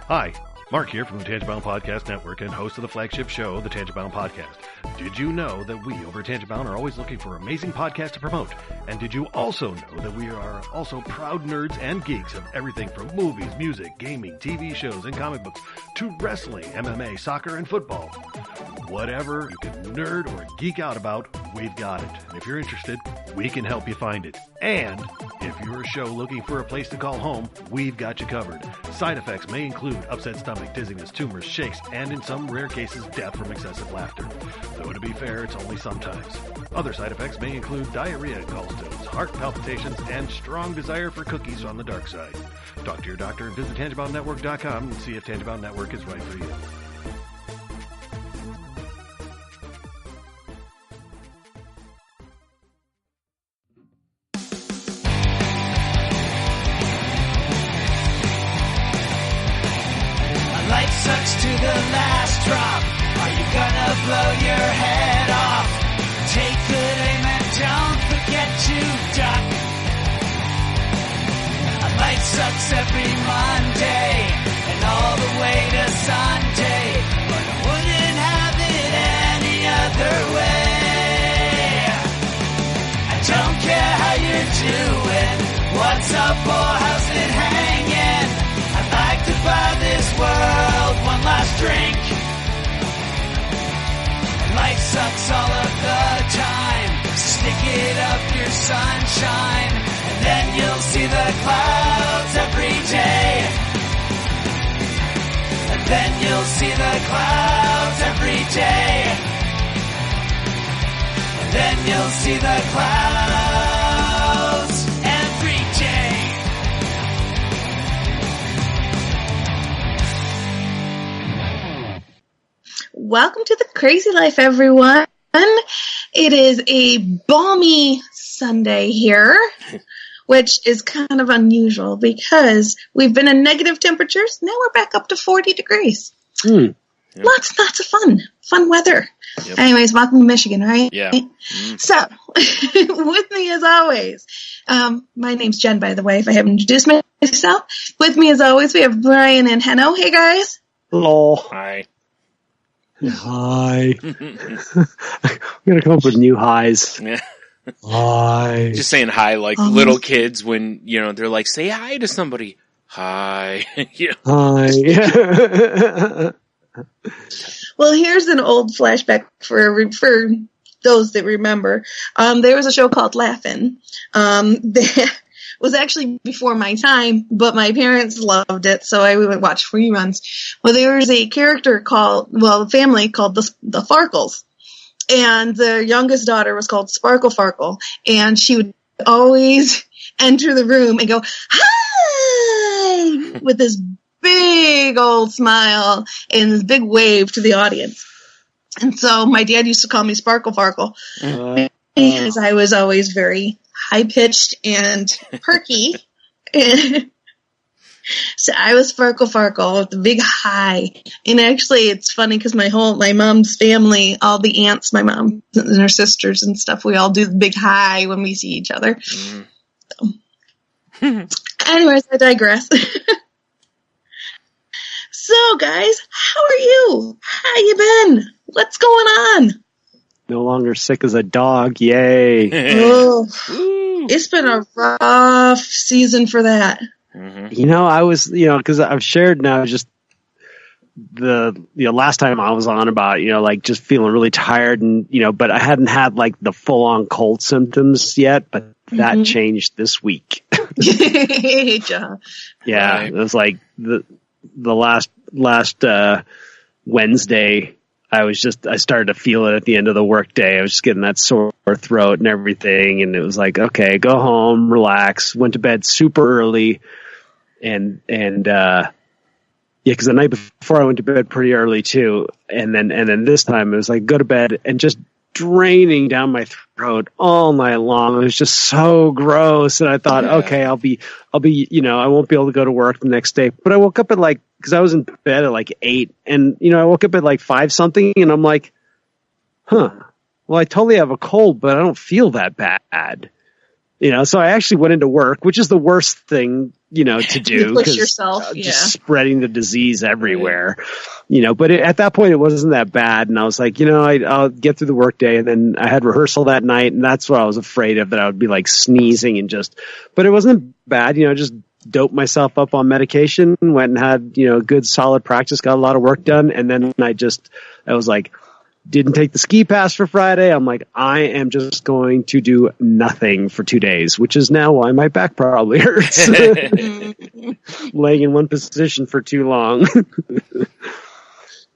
Hi, Mark here from the Tangibound Podcast Network and host of the flagship show, the Tangibound Podcast. Did you know that we over at Tangibound are always looking for amazing podcasts to promote? And did you also know that we are also proud nerds and geeks of everything from movies, music, gaming, TV shows, and comic books to wrestling, MMA, soccer, and football? Whatever you can nerd or geek out about, we've got it. And if you're interested, we can help you find it. And if you're a show looking for a place to call home, we've got you covered. Side effects may include upset stomach, dizziness, tumors, shakes, and in some rare cases, death from excessive laughter. Though to be fair, it's only sometimes. Other side effects may include diarrhea, gallstones, heart palpitations, and strong desire for cookies on the dark side. Talk to your doctor and visit TangiboundNetwork.com and see if Tangibound Network is right for you. Sucks to the last drop. Are you gonna blow your head off? Take good aim and don't forget to duck. Life sucks every Monday and all the way to Sunday, but I wouldn't have it any other way. I don't care how you're doing, what's up or how's it hanging. I'd like to buy this world one last drink. Life sucks all of the time. Stick it up your sunshine, and then you'll see the clouds every day. And then you'll see the clouds every day. And then you'll see the clouds every day. Welcome to the Crazy Life, everyone. It is a balmy Sunday here, which is kind of unusual because we've been in negative temperatures. Now we're back up to 40 degrees. Yep. Lots of fun weather. Yep. Anyways, welcome to Michigan, right? Yeah. So, with me as always, my name's Jen, by the way, if I haven't introduced myself. With me as always, we have Brian and Henno. Hey, guys. Hello. Hi. Hi. I'm going to come up with new highs. Yeah. Hi. Just saying hi like little kids when, you know, they're like, say hi to somebody. Hi. Yeah. Hi. Well, here's an old flashback for those that remember. There was a show called Laugh-In. That was actually before my time, but my parents loved it, so I would watch reruns. Well, there was a character a family called the Farkles, and the youngest daughter was called Sparkle Farkle, and she would always enter the room and go, hi, with this big old smile and this big wave to the audience. And so my dad used to call me Sparkle Farkle because I was always very high-pitched and perky. So I was Farkle with the big high. And actually, it's funny because my mom's family, all the aunts, my mom and her sisters and stuff, we all do the big high when we see each other. So. Anyways, I digress. So, guys, how are you? How you been? What's going on? No longer sick as a dog. Yay. Oh, it's been a rough season for that. Mm-hmm. You know, I was, because I've shared now just last time I was on about, like just feeling really tired and, but I hadn't had like the full on cold symptoms yet, but that changed this week. Yeah, right. It was like the last Wednesday, I started to feel it at the end of the workday. I was just getting that sore throat and everything. And it was like, okay, go home, relax, went to bed super early. And because the night before I went to bed pretty early too. And then this time it was like, go to bed and just draining down my throat all night long. It was just so gross. And I thought, okay, I'll be, I won't be able to go to work the next day. But I woke up at because I was in bed at 8 and, I woke up at 5 something and I'm like, well, I totally have a cold, but I don't feel that bad. So I actually went into work, which is the worst thing, to do. You push yourself, just spreading the disease everywhere, but at that point it wasn't that bad. And I was like, I'll get through the work day. And then I had rehearsal that night, and that's what I was afraid of, that I would be like sneezing but it wasn't bad, just doped myself up on medication, went and had, good solid practice, got a lot of work done. And then I was like, didn't take the ski pass for Friday. I'm like, I am just going to do nothing for 2 days, which is now why my back probably hurts. Laying in one position for too long.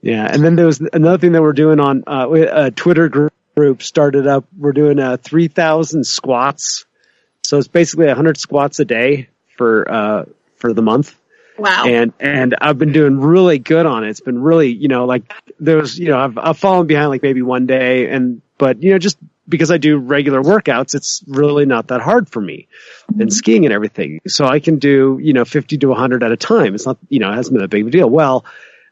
Yeah. And then there was another thing that we're doing on a Twitter group started up. We're doing 3,000 squats. So it's basically 100 squats a day for the month. Wow. And I've been doing really good on it. It's been really, I've fallen behind like maybe one day, but just because I do regular workouts, it's really not that hard for me, and skiing and everything. So I can do, 50 to 100 at a time. It's not, it hasn't been a big deal. Well,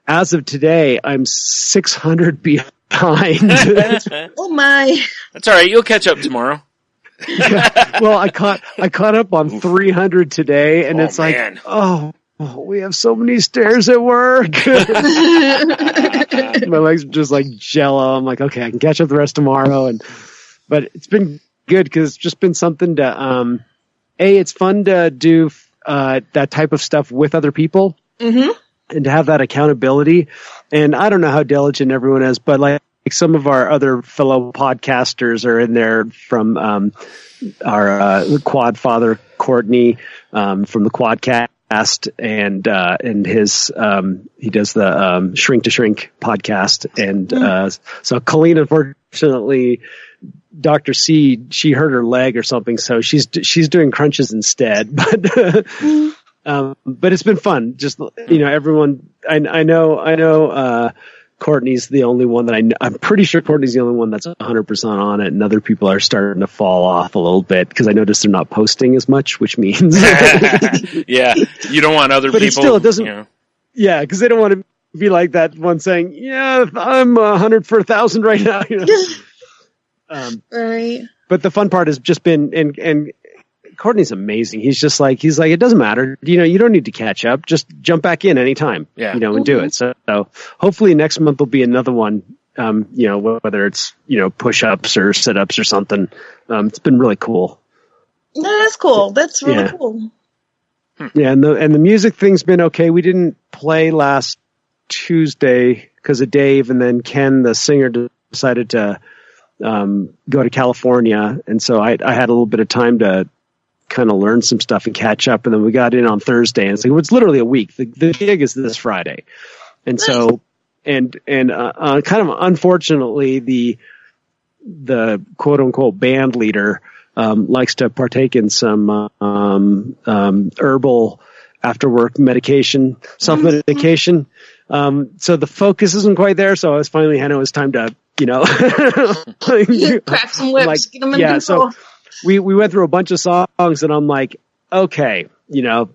as of today, I'm 600 behind. Oh my. That's all right. You'll catch up tomorrow. Yeah. Well, I caught up on 300 today, and it's like, man. We have so many stairs at work. My legs are just like jello. I'm like, okay, I can catch up the rest tomorrow. But it's been good because it's just been something to, it's fun to do that type of stuff with other people, and to have that accountability. And I don't know how diligent everyone is, but like some of our other fellow podcasters are in there from our quad father, Courtney, from the Quadcast. And his he does the Shrink to Shrink podcast, and so Colleen, unfortunately, Dr. C, she hurt her leg or something, so she's doing crunches instead. But it's been fun. Just everyone. I know. Courtney's the only one that I'm pretty sure Courtney's the only one that's 100% on it, and other people are starting to fall off a little bit because I noticed they're not posting as much, which means yeah, you don't want other but people. Still, it doesn't. Yeah, because they don't want to be like that one saying, "Yeah, I'm 100 for 1,000 right now." Right. But the fun part has just been, and Courtney's amazing. He's like, it doesn't matter. You don't need to catch up. Just jump back in anytime, and do it. So hopefully next month will be another one, whether it's, push-ups or sit-ups or something. It's been really cool. That's cool. That's really cool. Yeah. And the music thing's been okay. We didn't play last Tuesday because of Dave, and then Ken, the singer, decided to, go to California. And so I had a little bit of time to kind of learn some stuff and catch up, and then we got in on Thursday, and it's literally a week. The gig is this Friday, and nice. So and kind of unfortunately the quote unquote band leader likes to partake in some herbal after work medication, self medication. So the focus isn't quite there. So I was finally, I know it's time to crack some whips, get them in control. So we went through a bunch of songs, and I'm like, okay,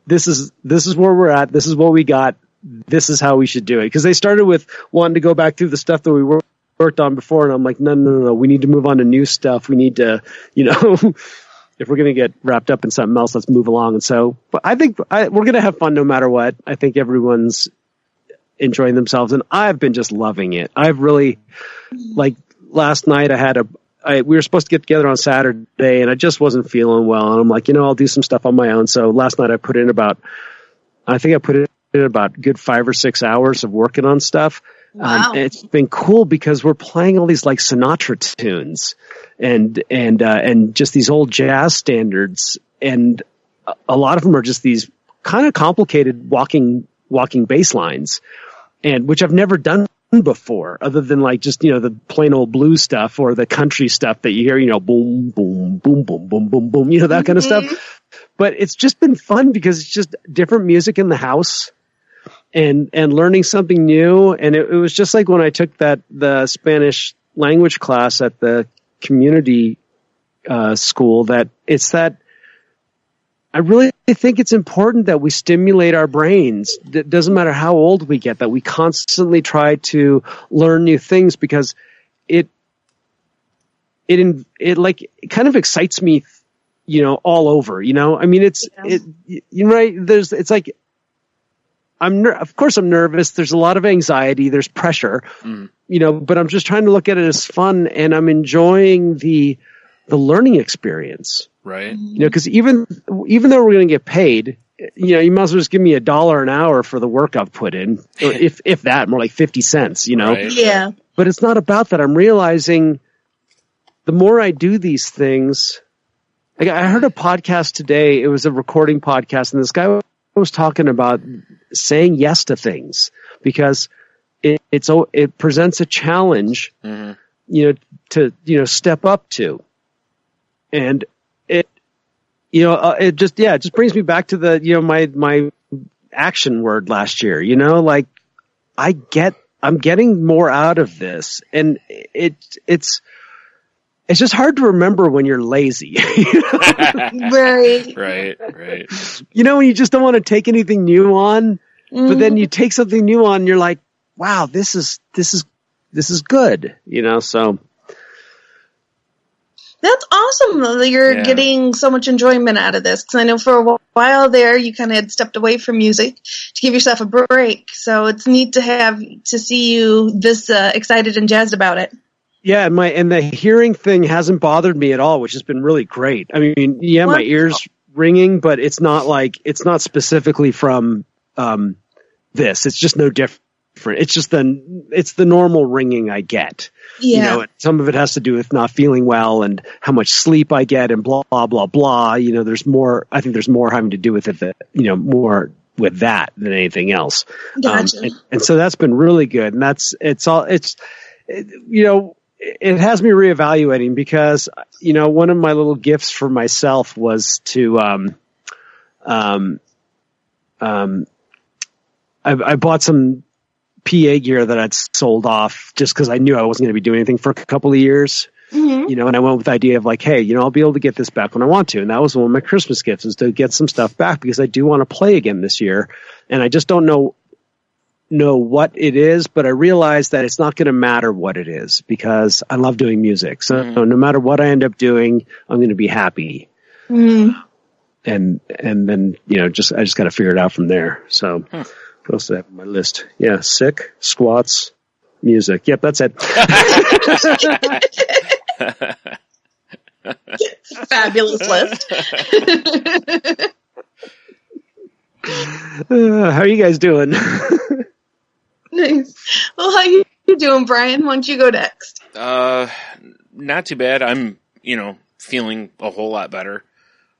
this is where we're at. This is what we got. This is how we should do it. Because they started with wanting to go back through the stuff that we worked on before, and I'm like, no. We need to move on to new stuff. We need to, if we're going to get wrapped up in something else, let's move along. And so, but I think we're going to have fun no matter what. I think everyone's enjoying themselves, and I've been just loving it. I've really, like last night, we were supposed to get together on Saturday, and I just wasn't feeling well. And I'm like, I'll do some stuff on my own. So last night I put in about good 5 or 6 hours of working on stuff. Wow. And it's been cool because we're playing all these like Sinatra tunes and just these old jazz standards. And a lot of them are just these kind of complicated walking bass lines, and which I've never done before, other than like just the plain old blues stuff or the country stuff that you hear, boom boom boom boom boom boom boom, that kind of stuff. But it's just been fun because it's just different music in the house and learning something new. And it was just like when I took the Spanish language class at the community school, that I really think it's important that we stimulate our brains. It doesn't matter how old we get, that we constantly try to learn new things, because it kind of excites me, all over, I mean, right. It's like, of course I'm nervous. There's a lot of anxiety. There's pressure, but I'm just trying to look at it as fun, and I'm enjoying the learning experience. Right. Because even though we're going to get paid, you might as well just give me $1 an hour for the work I've put in, or if that, more like 50 cents, Right. Yeah. But it's not about that. I'm realizing the more I do these things, like I heard a podcast today. It was a recording podcast, and this guy was talking about saying yes to things because it presents a challenge, to step up to, and it just brings me back to the my action word last year. Like I'm getting more out of this, and it's just hard to remember when you're lazy. Right. Right. When you just don't want to take anything new on, but then you take something new on, and you're like, wow, this is good. So. That's awesome though, that you're getting so much enjoyment out of this. Because I know for a while there, you kind of had stepped away from music to give yourself a break. So it's neat to see you this excited and jazzed about it. Yeah, and the hearing thing hasn't bothered me at all, which has been really great. I mean, my ears ringing, but it's not specifically from this. It's just no different. It's just it's the normal ringing I get. Yeah. Some of it has to do with not feeling well and how much sleep I get and blah, blah, blah, blah. There's more, I think there's more having to do with it more with that than anything else. Gotcha. And so that's been really good. And it has me reevaluating because, one of my little gifts for myself was to, I bought some PA gear that I'd sold off just because I knew I wasn't going to be doing anything for a couple of years. And I went with the idea of like, hey, I'll be able to get this back when I want to. And that was one of my Christmas gifts, is to get some stuff back because I do want to play again this year. And I just don't know what it is, but I realize that it's not going to matter what it is because I love doing music. So no matter what I end up doing, I'm going to be happy. And then, I just got to figure it out from there. So what else do I have on my list? Yeah, sick, squats, music. Yep, that's it. Fabulous list. How are you guys doing? Nice. Well, how you doing, Brian? Why don't you go next? Not too bad. I'm, feeling a whole lot better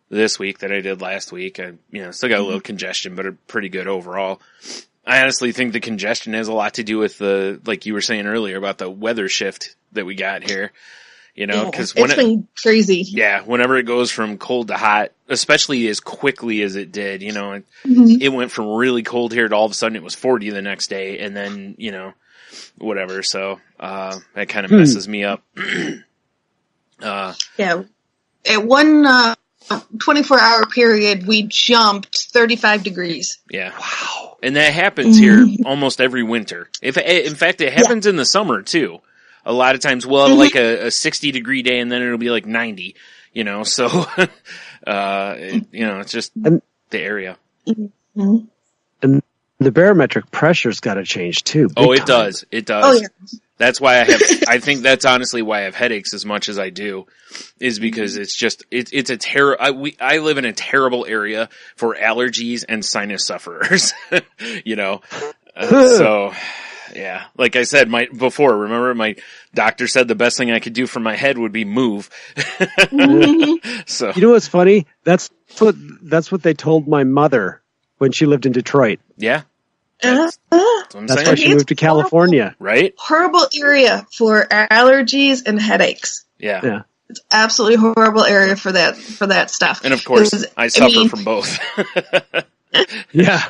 this week than I did last week. I, still got a little congestion, but pretty good overall. I honestly think the congestion has a lot to do with like you were saying earlier about the weather shift that we got here. Because it's been crazy. Yeah, whenever it goes from cold to hot, especially as quickly as it did, it went from really cold here to all of a sudden it was 40 the next day, and then whatever. So that kind of messes me up. Yeah, at one 24-hour period, we jumped 35 degrees. Yeah, wow, and that happens here almost every winter. In fact, it happens in the summer too. A lot of times we'll have like a 60-degree day and then it'll be like 90, so, it's just the area. And the barometric pressure's got to change too. Oh, it does. It does. Oh, yeah. That's why I think that's honestly why I have headaches as much as I do, is because it's just, it's a I live in a terrible area for allergies and sinus sufferers, so. Yeah, like I said, remember my doctor said the best thing I could do for my head would be move. So what's funny? That's what they told my mother when she lived in Detroit. Yeah, that's why she moved to California. Right? Horrible area for allergies and headaches. Yeah. It's absolutely horrible area for that stuff. And of course, I suffer from both. Yeah.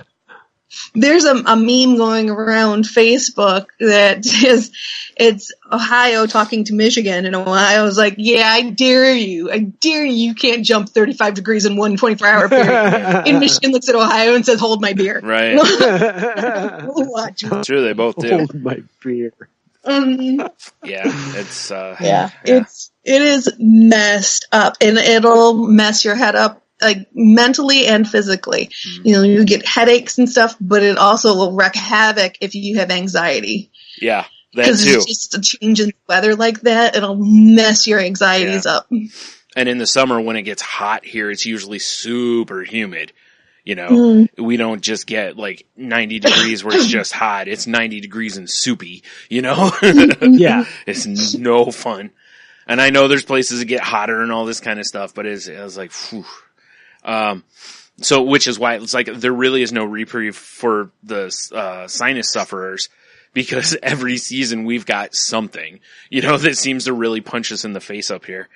There's a meme going around Facebook that says it's Ohio talking to Michigan, and Ohio's like, yeah, I dare you. You can't jump 35 degrees in one 24-hour period. And Michigan looks at Ohio and says, hold my beer. Right. Watch. Sure, they both do. Hold my beer. Yeah, it's it is messed up, and it'll mess your head up, like mentally and physically. You know, you get headaches and stuff, but it also will wreak havoc if you have anxiety. Yeah, that Because too. it's just a change in weather like that, it'll mess your anxieties up. And in the summer, when it gets hot here, it's usually super humid. You know, we don't just get like 90 degrees where it's just hot. It's 90 degrees and soupy, you know? Yeah. It's no fun. And I know there's places that get hotter and all this kind of stuff, but I was like, phew. So, which is why it's like there really is no reprieve for the sinus sufferers, because every season we've got something, you know, that seems to really punch us in the face up here.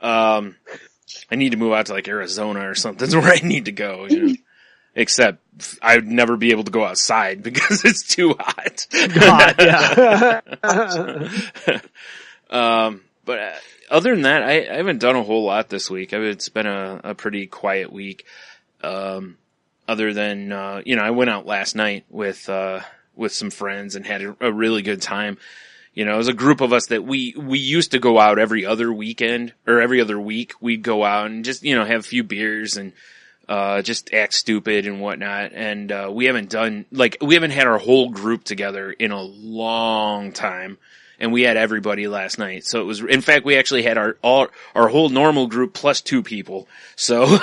I need to move out to like Arizona or something. That's where I need to go, you know. Except I would never be able to go outside because it's too hot. God, yeah. But other than that, I haven't done a whole lot this week. It's been a pretty quiet week. Other than, you know, I went out last night with some friends and had a really good time. You know, it was a group of us that we used to go out every other weekend or every other week. We'd go out and just, you know, have a few beers and, just act stupid and whatnot. And, we haven't had our whole group together in a long time. And we had everybody last night. So in fact, we actually had our whole normal group plus 2 people. So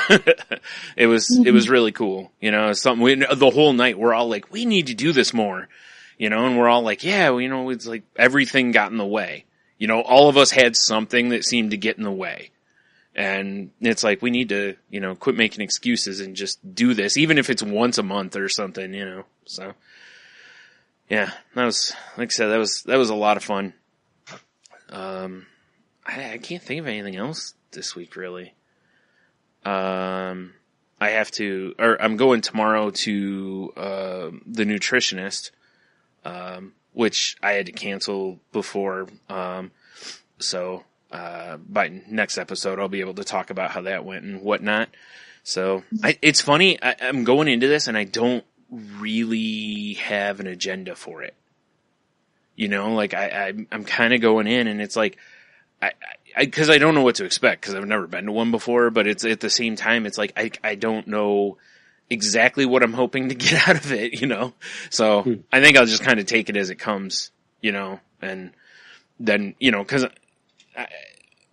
it was really cool. You know, the whole night we're all like, we need to do this more. You know, and we're all like, yeah, well, you know, it's like everything got in the way. You know, all of us had something that seemed to get in the way. And it's like, we need to, you know, quit making excuses and just do this, even if it's once a month or something, you know. So, yeah, that was, like I said, that was a lot of fun. I can't think of anything else this week, really. I'm going tomorrow to, the nutritionist. Which I had to cancel before. So, by next episode, I'll be able to talk about how that went and whatnot. So, it's funny. I'm going into this and I don't really have an agenda for it. You know, like I'm kind of going in and it's like, cause I don't know what to expect cause I've never been to one before, but it's at the same time, it's like, I don't know exactly what I'm hoping to get out of it, you know? So I think I'll just kind of take it as it comes, you know, and then, you know, cause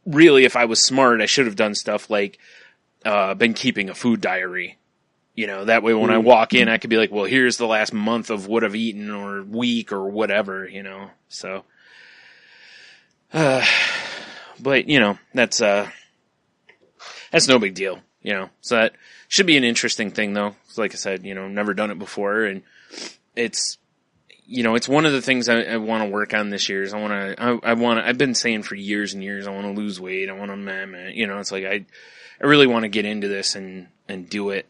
really if I was smart, I should have done stuff like, been keeping a food diary, you know, that way when I walk in, I could be like, well, here's the last month of what I've eaten or week or whatever, you know, so, but you know, that's no big deal, you know, so that should be an interesting thing though. Like I said, you know, never done it before and it's, you know, it's one of the things I want to work on this year is I've been saying for years and years, I want to lose weight. I want to, you know, it's like, I really want to get into this and do it.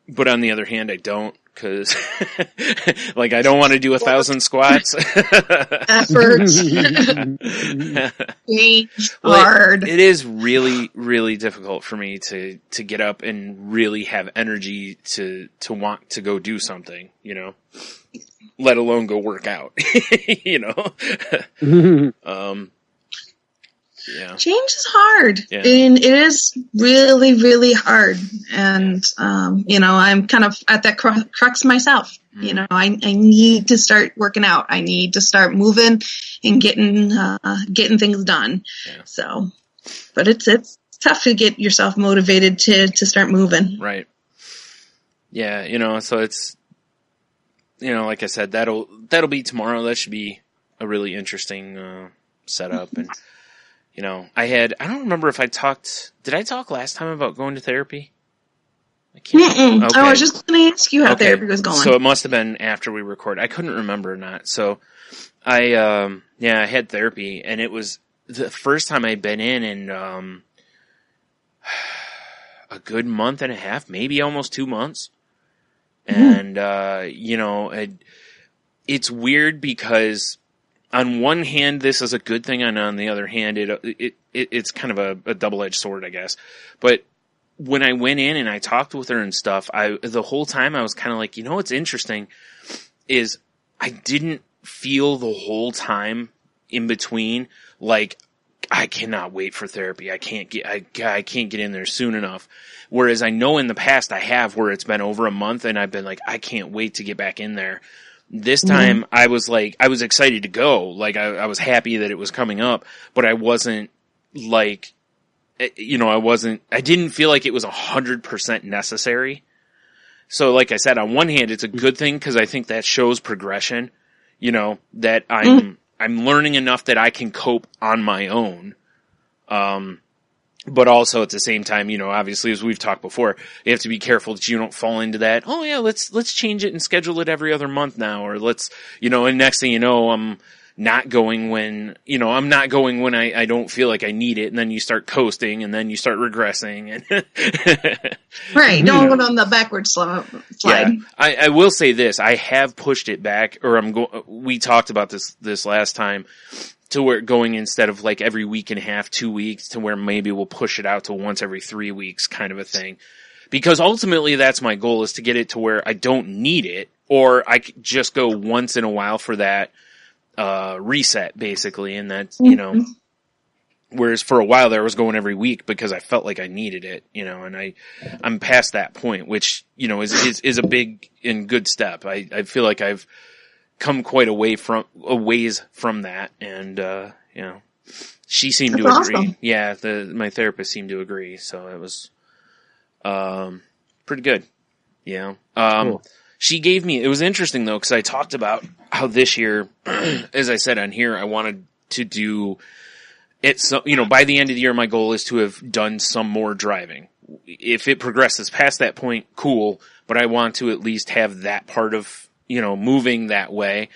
But on the other hand, I don't cause like I don't want to do 1,000 squats. Effort. Hard. It is really, really difficult for me to get up and really have energy to want to go do something, you know, let alone go work out, you know? Yeah. Change is hard. Yeah. And it is really, really hard. And, you know, I'm kind of at that crux myself. You know, I need to start working out. I need to start moving and getting things done. Yeah. So, but it's tough to get yourself motivated to start moving. Right. Yeah. You know, so it's, you know, like I said, that'll be tomorrow. That should be a really interesting, setup. And, you know, I don't remember if did I talk last time about going to therapy? I can't. Okay. I was just going to ask you how therapy was going. So it must have been after we recorded. I couldn't remember or not. So I had therapy and it was the first time I'd been in a good month and a half, maybe almost 2 months. And, you know, it's weird because on one hand, this is a good thing, and on the other hand, it's kind of a double-edged sword, I guess. But when I went in and I talked with her and stuff, the whole time I was kind of like, you know what's interesting is I didn't feel the whole time in between, like, I cannot wait for therapy. I can't get in there soon enough. Whereas I know in the past I have, where it's been over a month and I've been like, I can't wait to get back in there. This time I was excited to go. Like, I was happy that it was coming up, but I wasn't like, I didn't feel like it was 100% necessary. So like I said, on one hand, it's a good thing because I think that shows progression, that I'm learning enough that I can cope on my own. But also at the same time, obviously, as we've talked before, you have to be careful that you don't fall into that. Oh yeah, let's change it and schedule it every other month now, or let's, and next thing you know, I'm not going when I don't feel like I need it, and then you start coasting, and then you start regressing, and right. Don't go on the backward slide. Yeah, I will say this: I have pushed it back, or we talked about this last time, to where going instead of like every week and a half, 2 weeks, to where maybe we'll push it out to once every 3 weeks, kind of a thing. Because ultimately, that's my goal, is to get it to where I don't need it, or I could just go once in a while for that reset, basically, and that's, whereas for a while there I was going every week because I felt like I needed it, and I'm past that point, which, is a big and good step. I feel like I've come quite a ways from that, and, she seemed to agree. Awesome. Yeah, my therapist seemed to agree, so it was, pretty good. Yeah. Cool. She gave me, it was interesting though, because I talked about how this year, as I said on here, I wanted to do it. So, by the end of the year, my goal is to have done some more driving. If it progresses past that point, cool, but I want to at least have that part of, moving that way,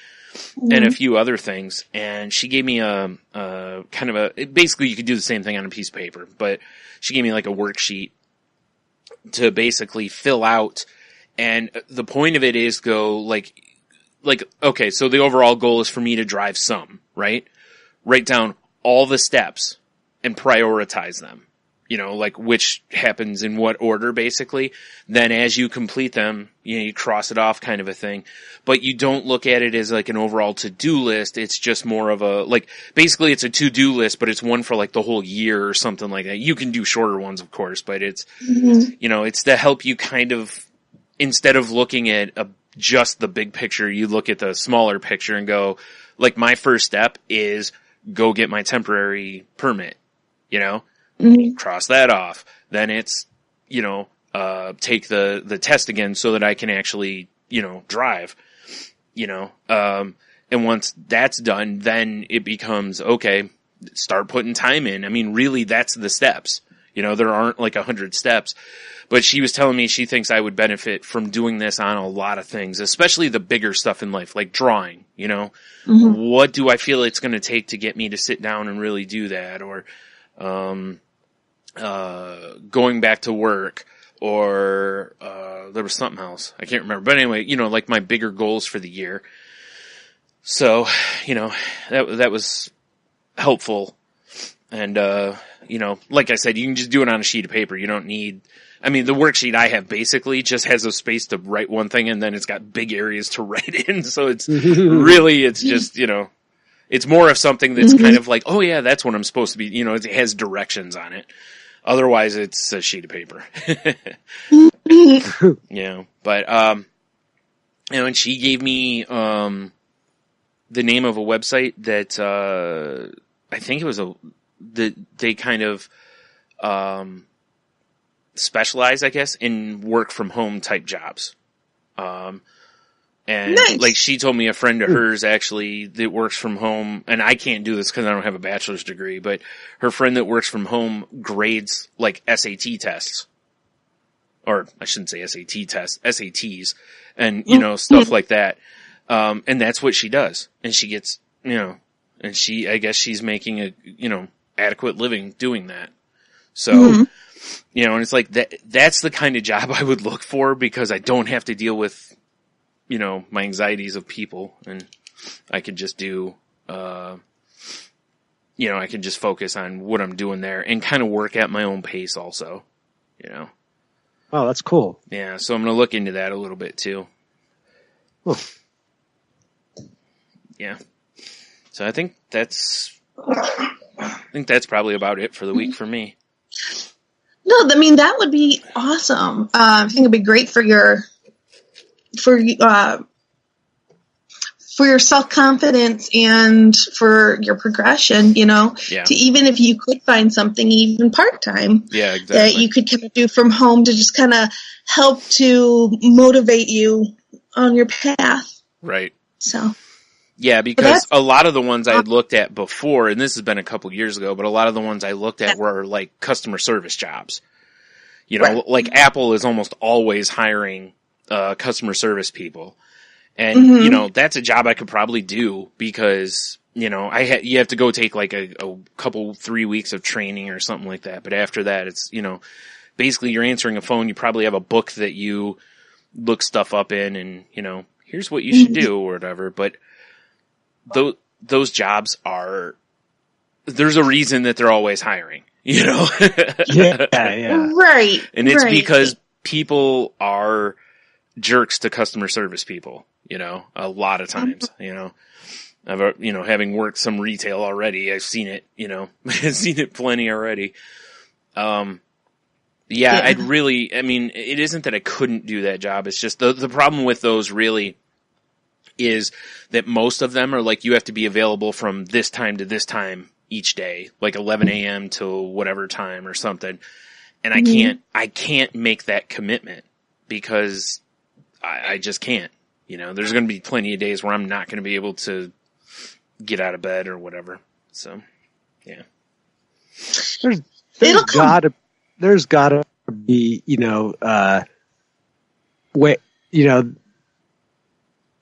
and a few other things. And she gave me a kind of basically you could do the same thing on a piece of paper, but she gave me like a worksheet to basically fill out. And the point of it is okay, so the overall goal is for me to drive some, right? Write down all the steps and prioritize them, which happens in what order, basically. Then as you complete them, you cross it off, kind of a thing. But you don't look at it as like an overall to-do list. It's just more of basically it's a to-do list, but it's one for like the whole year or something like that. You can do shorter ones, of course, but it's, it's to help you kind of, instead of looking at just the big picture, you look at the smaller picture and go, like, my first step is go get my temporary permit, cross that off. Then it's, take the test again so that I can actually, drive, and once that's done, then it becomes, okay, start putting time in. I mean, really, that's the steps. There aren't like 100 steps. But she was telling me she thinks I would benefit from doing this on a lot of things, especially the bigger stuff in life, like drawing, What do I feel it's going to take to get me to sit down and really do that? Or, going back to work, or, there was something else. I can't remember. But anyway, like my bigger goals for the year. So, that was helpful. And, like I said, you can just do it on a sheet of paper. You don't need, the worksheet I have basically just has a space to write one thing, and then it's got big areas to write in. So it's really, it's just, it's more of something that's kind of like, oh yeah, that's what I'm supposed to be, it has directions on it. Otherwise it's a sheet of paper. But, and she gave me, the name of a website that, I think it was they kind of, specialize, I guess, in work from home type jobs. And nice. Like she told me a friend of hers actually that works from home, and I can't do this because I don't have a bachelor's degree, but her friend that works from home grades like SAT tests. Or I shouldn't say SAT tests, SATs, and, stuff like that. And that's what she does. And she gets, and I guess she's making a, adequate living doing that. So, and it's like that's the kind of job I would look for, because I don't have to deal with, my anxieties of people, and I could just do, I can just focus on what I'm doing there and kind of work at my own pace also, Oh, that's cool. Yeah. So I'm going to look into that a little bit too. Cool. yeah. So I think that's probably about it for the week for me. No, I mean, that would be awesome. I think it'd be great for your self-confidence and for your progression, Yeah. to even if you could find something even part-time Yeah, exactly. that you could kind of do from home to just kind of help to motivate you on your path. Right. So. Yeah, because a lot of the ones I had looked at before, and this has been a couple years ago, but a lot of the ones I looked at were like customer service jobs. Right. Like Apple is almost always hiring customer service people. And, that's a job I could probably do because, you have to go take like a couple, 3 weeks of training or something like that. But after that, it's, basically you're answering a phone. You probably have a book that you look stuff up in and, here's what you should do or whatever. But those jobs there's a reason that they're always hiring, Yeah. Right. And it's because people are jerks to customer service people, a lot of times, I've, having worked some retail already, I've seen it, I've seen it plenty already. Yeah, it isn't that I couldn't do that job. It's just the problem with those really is that most of them are like, you have to be available from this time to this time each day, like 11 a.m. till whatever time or something. And I can't make that commitment because I just can't, there's going to be plenty of days where I'm not going to be able to get out of bed or whatever. So, yeah. There's gotta be,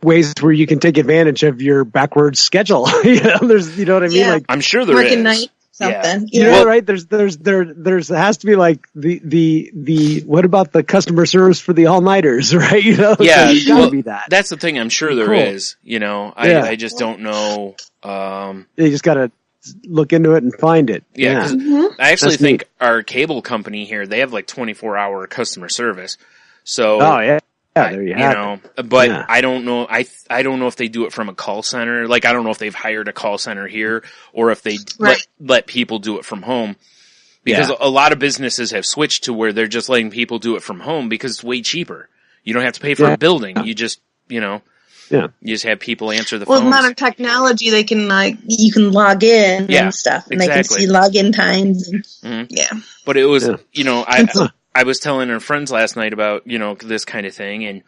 ways where you can take advantage of your backwards schedule. There's, you know what I mean? Yeah. Like, I'm sure there working is. night something. Yeah, right. There has to be like the what about the customer service for the all-nighters, right? Yeah, there's gotta be that. That's the thing. I'm sure there is. I just don't know. You just gotta look into it and find it. Yeah. I actually That's think neat. our cable company here, they have like 24-hour customer service. So, there you have it. But Yeah. I don't know. I don't know if they do it from a call center. Like, I don't know if they've hired a call center here or if they let people do it from home. Because a lot of businesses have switched to where they're just letting people do it from home because it's way cheaper. You don't have to pay for a building. You just, you just have people answer the phones. With modern technology, they can you can log in and stuff, and they can see login times. And, But it was, I was telling our friends last night about, this kind of thing. And,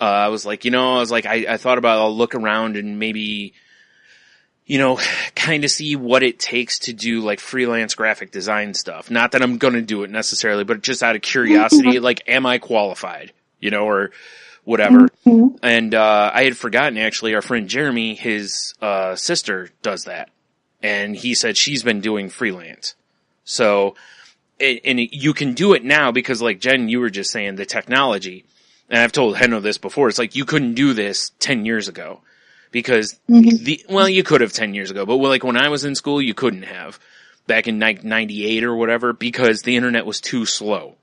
I was like, I thought about, I'll look around and maybe, kind of see what it takes to do like freelance graphic design stuff. Not that I'm going to do it necessarily, but just out of curiosity, like, am I qualified, or whatever. And, I had forgotten actually our friend Jeremy, his, sister does that. And he said she's been doing freelance. So, and you can do it now because, like, Jen, you were just saying the technology, and I've told Henno this before, it's like you couldn't do this 10 years ago because you could have 10 years ago, but like when I was in school, you couldn't have back in 98 or whatever because the internet was too slow.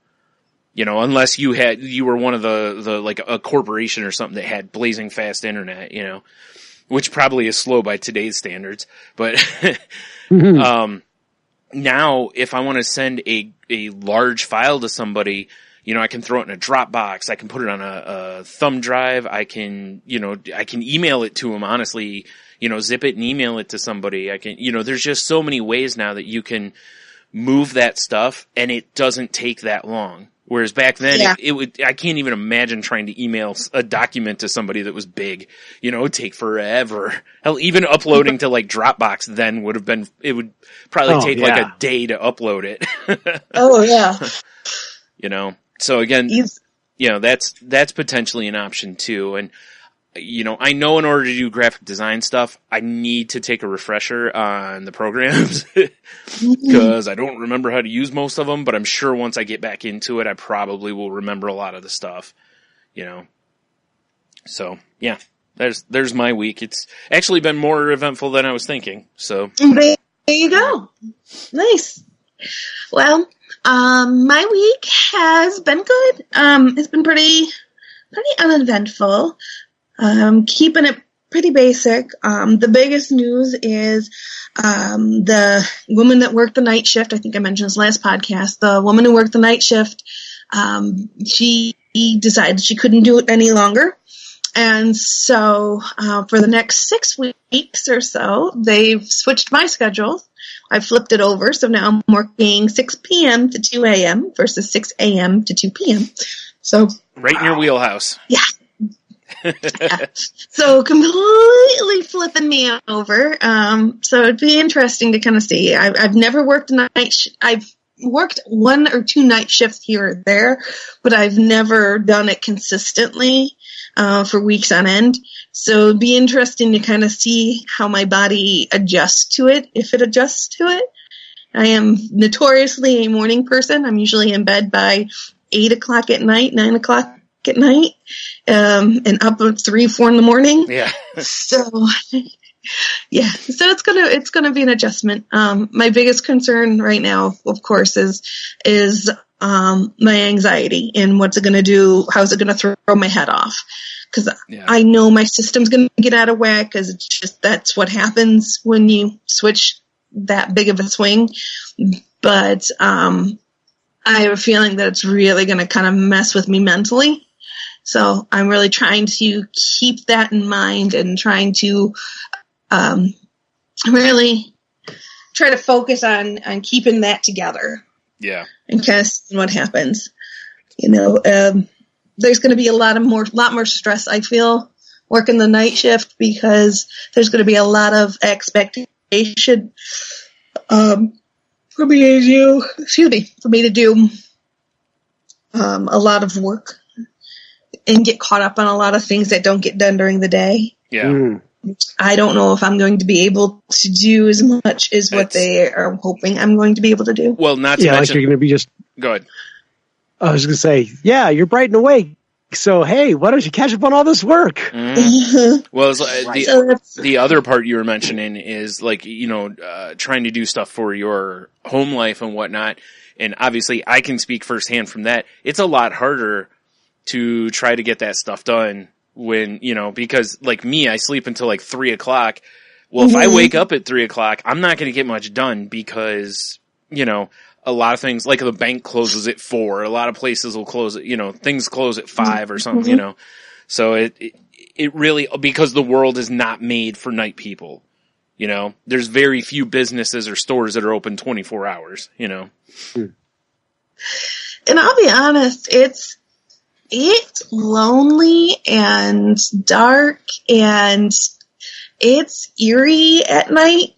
Unless you were one of the like a corporation or something that had blazing fast internet, which probably is slow by today's standards, but, now, if I want to send a large file to somebody, I can throw it in a Dropbox. I can put it on a thumb drive. I can email it to them, honestly, zip it and email it to somebody. I can, there's just so many ways now that you can move that stuff and it doesn't take that long. Whereas back then, I can't even imagine trying to email a document to somebody that was big. It would take forever. Hell, even uploading to like Dropbox then it would probably take like a day to upload it. Oh, yeah. So again, that's potentially an option too. And, I know in order to do graphic design stuff, I need to take a refresher on the programs because I don't remember how to use most of them, but I'm sure once I get back into it, I probably will remember a lot of the stuff, So, yeah, there's my week. It's actually been more eventful than I was thinking. So there you go. Nice. Well, my week has been good. It's been pretty uneventful. Keeping it pretty basic. The biggest news is the woman that worked the night shift. I think I mentioned this last podcast. The woman who worked the night shift, she decided she couldn't do it any longer. And so for the next 6 weeks or so, they've switched my schedule. I flipped it over, so now I'm working 6 p.m. to 2 a.m. versus 6 a.m. to 2 p.m. So right in your wheelhouse. Yeah. Yeah. So completely flipping me over. So it'd be interesting to kind of see. I've never worked a night. I've worked 1 or 2 night shifts here or there, but I've never done it consistently for weeks on end. So it'd be interesting to kind of see how my body adjusts to it, if it adjusts to it. I am notoriously a morning person. I'm usually in bed by 8 o'clock at night, 9 o'clock at night, and up at 3, 4 in the morning. Yeah. So, yeah. So it's gonna be an adjustment. My biggest concern right now, of course, is my anxiety and what's it gonna do? How's it gonna throw my head off? Because I know my system's going to get out of whack, because it's just, that's what happens when you switch that big of a swing. But I have a feeling that it's really going to kind of mess with me mentally. So I'm really trying to keep that in mind and trying to really try to focus on keeping that together. Yeah. And kind of seeing what happens. You know, there's going to be a lot more stress, I feel, working the night shift, because there's going to be a lot of expectation for me to do a lot of work and get caught up on a lot of things that don't get done during the day. Yeah. I don't know if I'm going to be able to do as much as what they are hoping I'm going to be able to do. Well, not to mention, like you're going to be just. Go ahead. I was going to say, yeah, you're bright and awake. So, hey, why don't you catch up on all this work? Mm-hmm. Well, the other part you were mentioning is, like, you know, trying to do stuff for your home life and whatnot. And obviously I can speak firsthand from that. It's a lot harder to try to get that stuff done when, you know, because like me, I sleep until like 3 o'clock. Well, if I wake up at 3 o'clock, I'm not going to get much done, because, you know, a lot of things, like the bank closes at 4. A lot of places will close at, you know, things close at 5 or something, you know. So it really, because the world is not made for night people, you know. There's very few businesses or stores that are open 24 hours, you know. And I'll be honest, it's lonely and dark and it's eerie at night.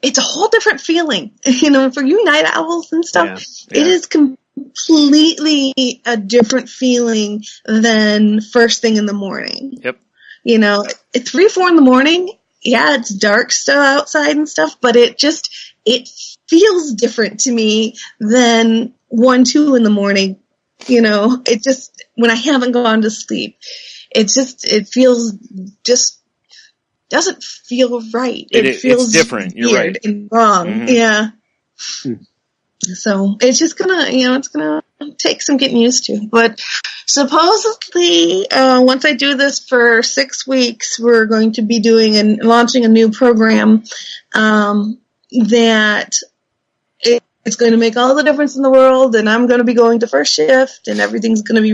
It's a whole different feeling, you know, for you night owls and stuff. Yeah. It is completely a different feeling than first thing in the morning. Yep. You know, at 3, 4 in the morning, yeah, it's dark still outside and stuff, but it feels different to me than 1, 2 in the morning. You know, it just, when I haven't gone to sleep, it feels just, doesn't feel right. It feels it's different. You're weird right. And wrong. Mm-hmm. Yeah. So it's just gonna, you know, it's gonna take some getting used to. But supposedly, once I do this for 6 weeks, we're going to be doing and launching a new program that it's going to make all the difference in the world, and I'm going to be going to first shift, and everything's going to be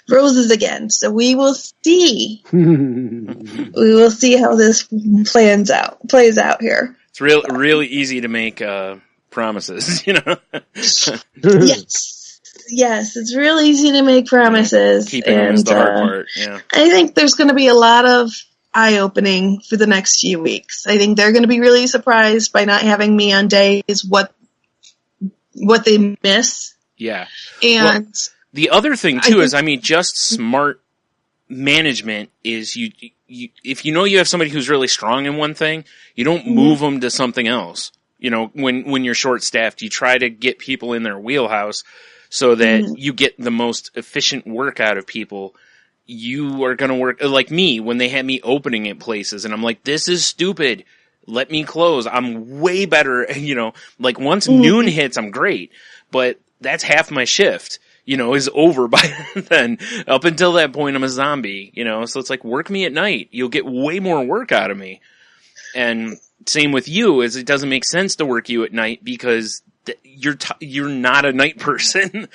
roses again. So we will see. We will see how this plays out here. It's really easy to make promises, you know. Yes, it's real easy to make promises. Keeping them is the hard part. Yeah, I think there's going to be a lot of eye-opening for the next few weeks. I think they're going to be really surprised by not having me on days what they miss. Yeah. And the other thing too is, I mean, just smart management is you if you know you have somebody who's really strong in one thing, you don't move them to something else. You know, when you're short staffed, you try to get people in their wheelhouse so that you get the most efficient work out of people. You are going to work like me when they had me opening at places, and I'm like, this is stupid. Let me close. I'm way better, you know, like once noon hits, I'm great, but that's half my shift, is over by then. Up until that point, I'm a zombie, so it's like, work me at night. You'll get way more work out of me. And same with you, is it doesn't make sense to work you at night because you're not a night person.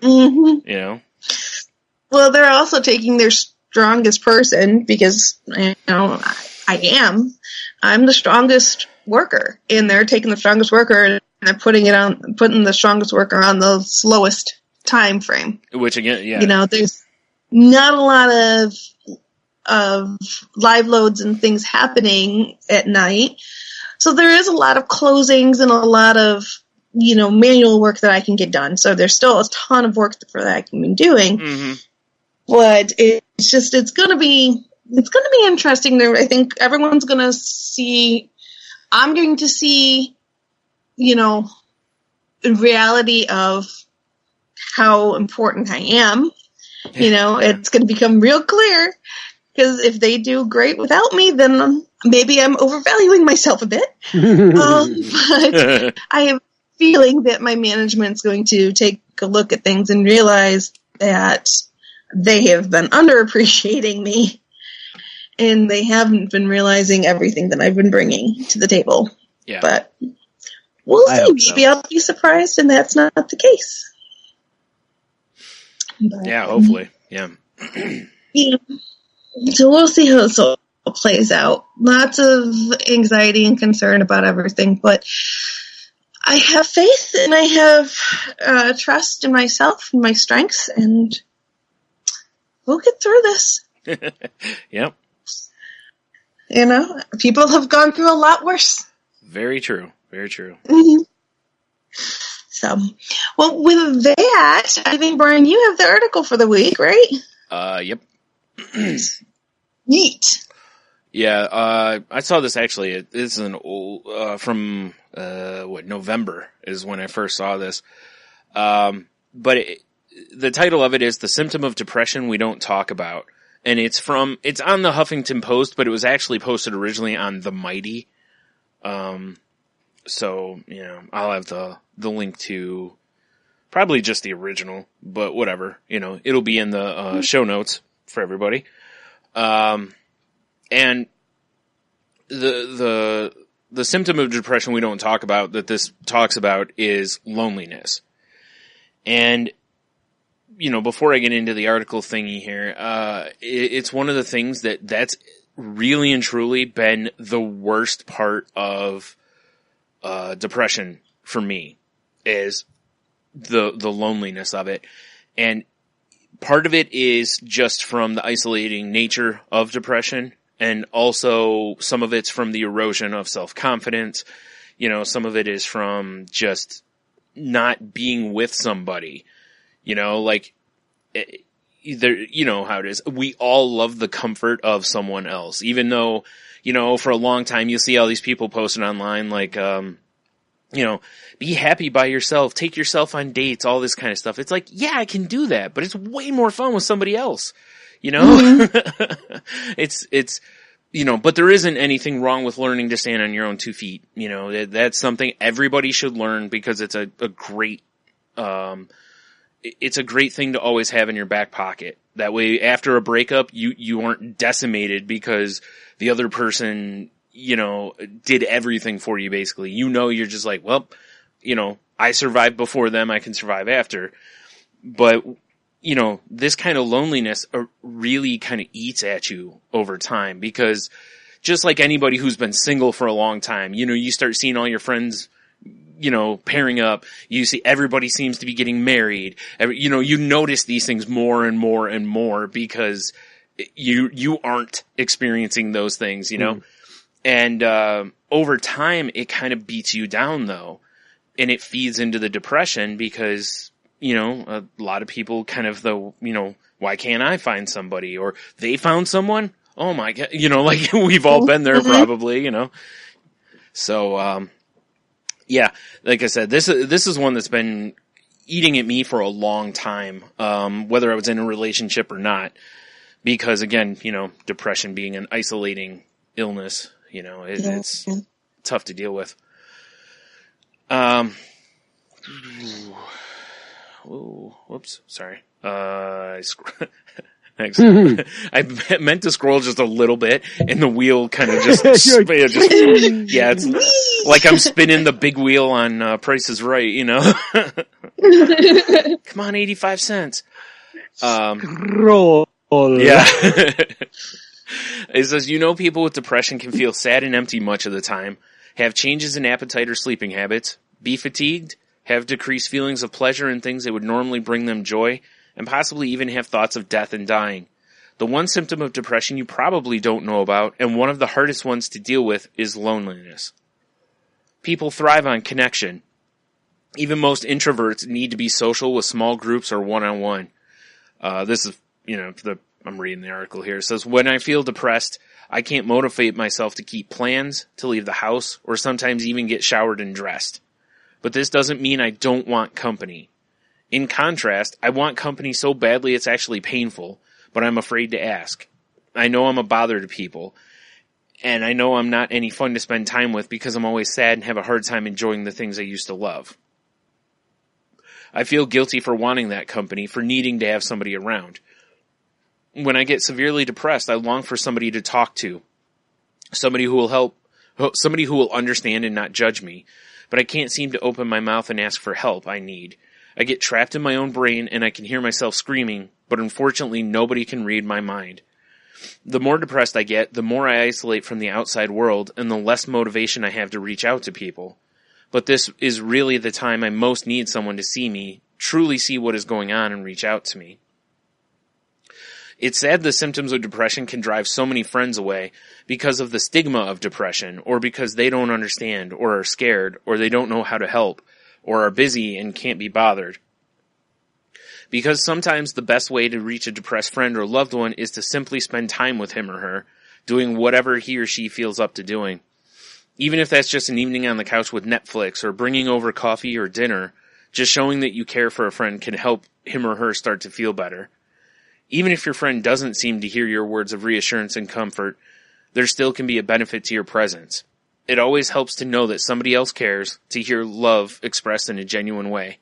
Mm-hmm. Well, they're also taking their strongest person because, I'm the strongest worker, and they're taking the strongest worker and they're putting the strongest worker on the slowest time frame. Which again, yeah. There's not a lot of live loads and things happening at night. So there is a lot of closings and a lot of, manual work that I can get done. So there's still a ton of work that I can be doing. Mm-hmm. But it's going to be interesting. I think everyone's going to see, I'm going to see, the reality of how important I am. It's going to become real clear, because if they do great without me, then maybe I'm overvaluing myself a bit. But I have a feeling that my management's going to take a look at things and realize that they have been underappreciating me, and they haven't been realizing everything that I've been bringing to the table. Yeah. But we'll see. Maybe I'll be surprised, and that's not the case. But, yeah, hopefully. Yeah. So we'll see how this all plays out. Lots of anxiety and concern about everything, but I have faith and I have trust in myself and my strengths, and we'll get through this. Yep. People have gone through a lot worse. Very true. Very true. Mm-hmm. So, well, with that, I think, Brian, you have the article for the week, right? Yep. Neat. Yeah, I saw this actually. This is an old, from, November is when I first saw this. But the title of it is The Symptom of Depression We Don't Talk About. And it's on the Huffington Post, but it was actually posted originally on The Mighty. So, I'll have the link to probably just the original, but whatever, it'll be in the, show notes for everybody. And the symptom of depression we don't talk about that this talks about is loneliness. And, before I get into the article thingy here, it's one of the things that's really and truly been the worst part of, depression for me, is the loneliness of it. And part of it is just from the isolating nature of depression, and also some of it's from the erosion of self-confidence. Some of it is from just not being with somebody. Like, you know how it is. We all love the comfort of someone else, even though, for a long time you'll see all these people posting online like, be happy by yourself, take yourself on dates, all this kind of stuff. It's like, yeah, I can do that, but it's way more fun with somebody else, Mm-hmm. It's, but there isn't anything wrong with learning to stand on your own 2 feet. That's something everybody should learn, because it's a great, it's a great thing to always have in your back pocket. That way, after a breakup, you aren't decimated because the other person, did everything for you, basically. You're just like, well, I survived before them, I can survive after. But, this kind of loneliness really kind of eats at you over time, because just like anybody who's been single for a long time, you start seeing all your friends, pairing up. You see everybody seems to be getting married. You notice these things more and more and more because you aren't experiencing those things, And over time, it kind of beats you down, though, and it feeds into the depression because, a lot of people kind of, why can't I find somebody? Or they found someone? Oh my God, like we've all been there probably, So, yeah, like I said, this is one that's been eating at me for a long time, whether I was in a relationship or not, because again, depression being an isolating illness, it's tough to deal with. whoops, sorry. I meant to scroll just a little bit, and the wheel kind of just it's like I'm spinning the big wheel on Price is Right, you know? Come on, 85 cents. Scroll. Yeah. It says, people with depression can feel sad and empty much of the time, have changes in appetite or sleeping habits, be fatigued, have decreased feelings of pleasure in things that would normally bring them joy, and possibly even have thoughts of death and dying. The one symptom of depression you probably don't know about, and one of the hardest ones to deal with, is loneliness. People thrive on connection. Even most introverts need to be social with small groups or one-on-one. This is, I'm reading the article here. It says, when I feel depressed, I can't motivate myself to keep plans, to leave the house, or sometimes even get showered and dressed. But this doesn't mean I don't want company. In contrast, I want company so badly it's actually painful, but I'm afraid to ask. I know I'm a bother to people, and I know I'm not any fun to spend time with because I'm always sad and have a hard time enjoying the things I used to love. I feel guilty for wanting that company, for needing to have somebody around. When I get severely depressed, I long for somebody to talk to, somebody who will help, somebody who will understand and not judge me, but I can't seem to open my mouth and ask for help I need. I get trapped in my own brain and I can hear myself screaming, but unfortunately nobody can read my mind. The more depressed I get, the more I isolate from the outside world and the less motivation I have to reach out to people. But this is really the time I most need someone to see me, truly see what is going on and reach out to me. It's sad the symptoms of depression can drive so many friends away because of the stigma of depression, or because they don't understand, or are scared, or they don't know how to help, or are busy and can't be bothered. Because sometimes the best way to reach a depressed friend or loved one is to simply spend time with him or her, doing whatever he or she feels up to doing. Even if that's just an evening on the couch with Netflix, or bringing over coffee or dinner, just showing that you care for a friend can help him or her start to feel better. Even if your friend doesn't seem to hear your words of reassurance and comfort, there still can be a benefit to your presence. It always helps to know that somebody else cares, to hear love expressed in a genuine way.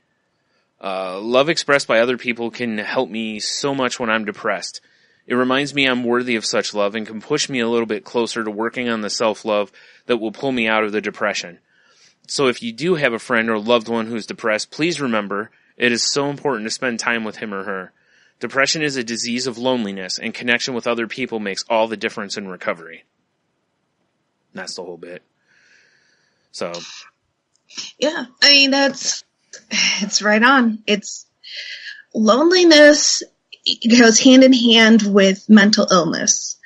Love expressed by other people can help me so much when I'm depressed. It reminds me I'm worthy of such love and can push me a little bit closer to working on the self-love that will pull me out of the depression. So if you do have a friend or loved one who's depressed, please remember it is so important to spend time with him or her. Depression is a disease of loneliness, and connection with other people makes all the difference in recovery. That's the whole bit. So. Yeah, I mean, it's right on. It's loneliness goes hand in hand with mental illness.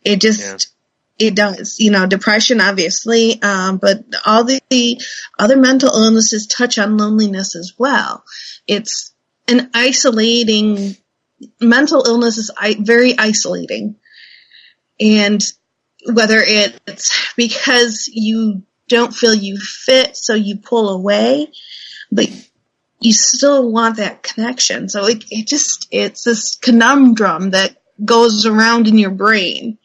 It just, It does. Depression, obviously, but all the other mental illnesses touch on loneliness as well. It's an isolating, mental illness is very isolating. And whether it's because you don't feel you fit, so you pull away, but you still want that connection. So it's this conundrum that goes around in your brain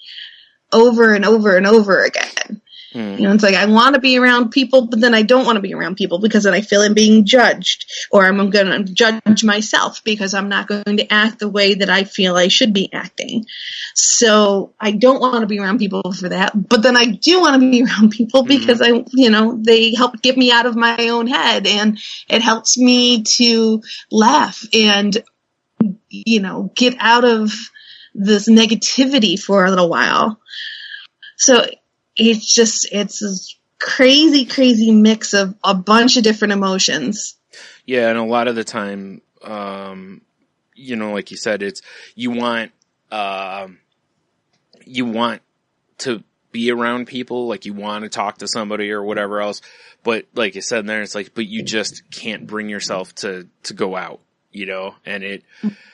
over and over and over again. It's like, I want to be around people, but then I don't want to be around people because then I feel I'm being judged, or I'm going to judge myself because I'm not going to act the way that I feel I should be acting. So I don't want to be around people for that, but then I do want to be around people because they help get me out of my own head, and it helps me to laugh and, get out of this negativity for a little while. So it's this crazy, crazy mix of a bunch of different emotions. Yeah, and a lot of the time, like you said, it's you want to be around people, like you want to talk to somebody or whatever else, but like you said in there, it's like, but you just can't bring yourself to go out, and it,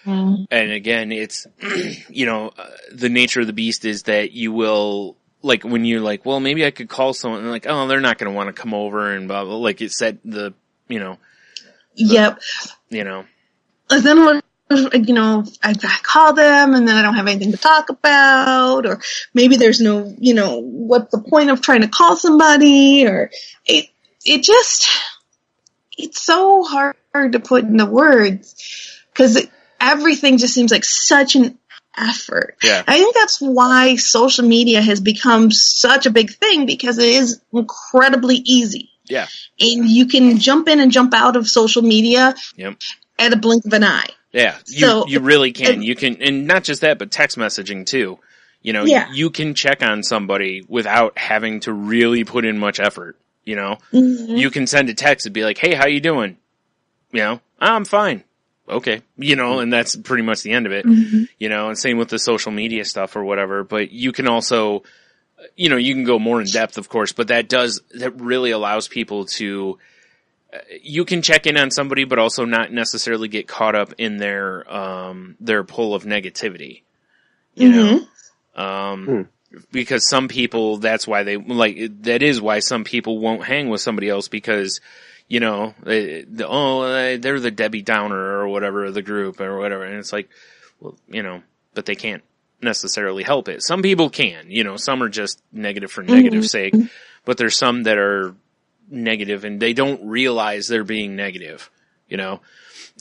and again, it's, the nature of the beast is that you will, like, when you're like, well, maybe I could call someone, and like, oh, they're not going to want to come over and blah, blah, like it said, Yep. And then what, I call them and then I don't have anything to talk about, or maybe there's no, what's the point of trying to call somebody, or it it's so hard to put into words because everything just seems like such an effort. Yeah. I think that's why social media has become such a big thing, because it is incredibly easy. Yeah. And you can jump in and jump out of social media Yep. at a blink of an eye. Yeah. You really can. You can, and not just that, but text messaging too. You know, you can check on somebody without having to really put in much effort. You know, you can send a text and be like, "Hey, how you doing?" You know, "I'm fine." Okay. You know, and that's pretty much the end of it. You know, and same with the social media stuff or whatever. But you can also, you know, you can go more in depth, of course, but that really allows people to, you can check in on somebody, but also not necessarily get caught up in their pull of negativity. You know? Because some people, that's why that is why some people won't hang with somebody else, because, you know, they're the Debbie Downer or whatever of the group or whatever. And it's like, well, you know, but they can't necessarily help it. Some people can, you know, some are just negative for negative sake, but there's some that are negative and they don't realize they're being negative, you know?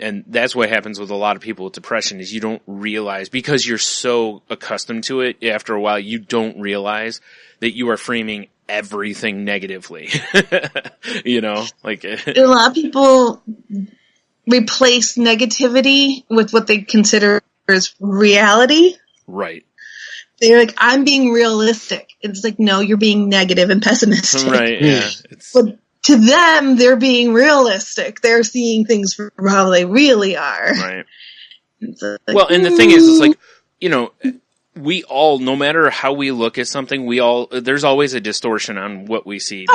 And that's what happens with a lot of people with depression, is you don't realize, because you're so accustomed to it, after a while you don't realize that you are framing everything negatively. You know, like a lot of people replace negativity with what they consider as reality. Right. They're like, I'm being realistic. It's like, no, you're being negative and pessimistic. Right, yeah. But to them, they're being realistic. They're seeing things for how they really are. Right. Like, well, and the thing is, it's like, you know, we all, no matter how we look at something, there's always a distortion on what we see.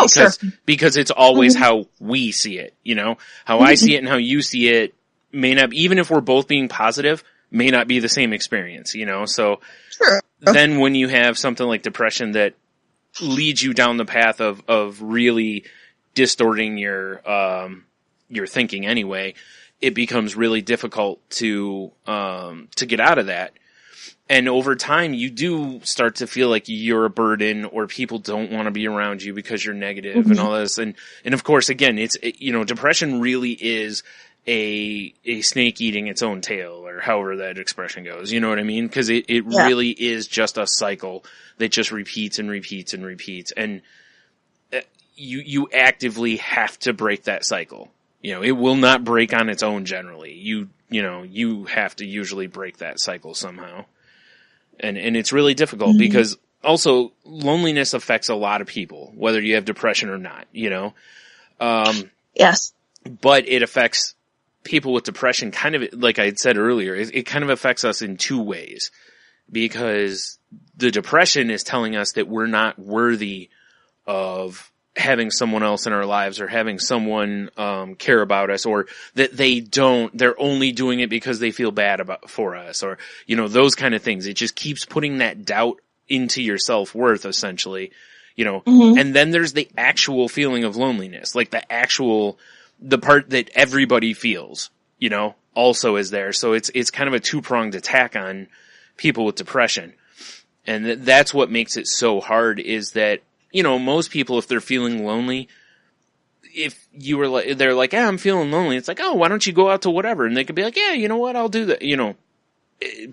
Because it's always how we see it, you know? How I see it and how you see it may not, even if we're both being positive, may not be the same experience, you know? So then when you have something like depression that leads you down the path of really distorting your thinking anyway, it becomes really difficult to get out of that. And over time, you do start to feel like you're a burden, or people don't want to be around you because you're negative and all this. And of course, again, you know, depression really is a snake eating its own tail, or however that expression goes. You know what I mean? Because it really is just a cycle that just repeats and repeats and repeats. And you actively have to break that cycle. You know, it will not break on its own generally. You know, you have to usually break that cycle somehow. And it's really difficult because also loneliness affects a lot of people, whether you have depression or not, you know? Yes. But it affects people with depression kind of, like I had said earlier, it kind of affects us in two ways, because the depression is telling us that we're not worthy of having someone else in our lives, or having someone care about us, or that they're only doing it because they feel bad for us, or, you know, those kind of things. It just keeps putting that doubt into your self-worth, essentially, you know. And then there's the actual feeling of loneliness, like the part that everybody feels, you know, also is there. So it's kind of a two-pronged attack on people with depression. And that's what makes it so hard, is that, you know, most people, if they're feeling lonely, if you were like, they're like, yeah, I'm feeling lonely. It's like, oh, why don't you go out to whatever? And they could be like, yeah, you know what? I'll do that. You know,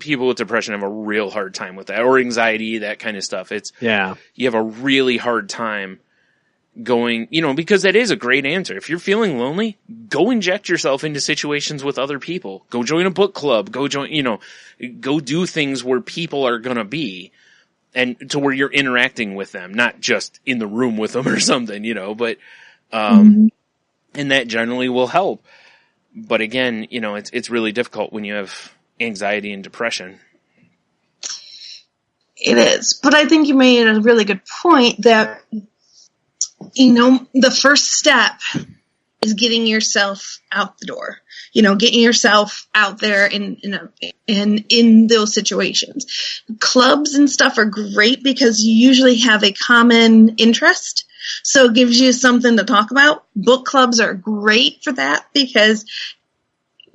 people with depression have a real hard time with that, or anxiety, that kind of stuff. You have a really hard time going, you know, because that is a great answer. If you're feeling lonely, go inject yourself into situations with other people. Go join a book club. Go do things where people are going to be. And to where you're interacting with them, not just in the room with them or something, you know, but, and that generally will help. But again, you know, it's really difficult when you have anxiety and depression. It is. But I think you made a really good point that, you know, the first step is getting yourself out the door. You know, getting yourself out there in those situations. Clubs and stuff are great because you usually have a common interest. So it gives you something to talk about. Book clubs are great for that because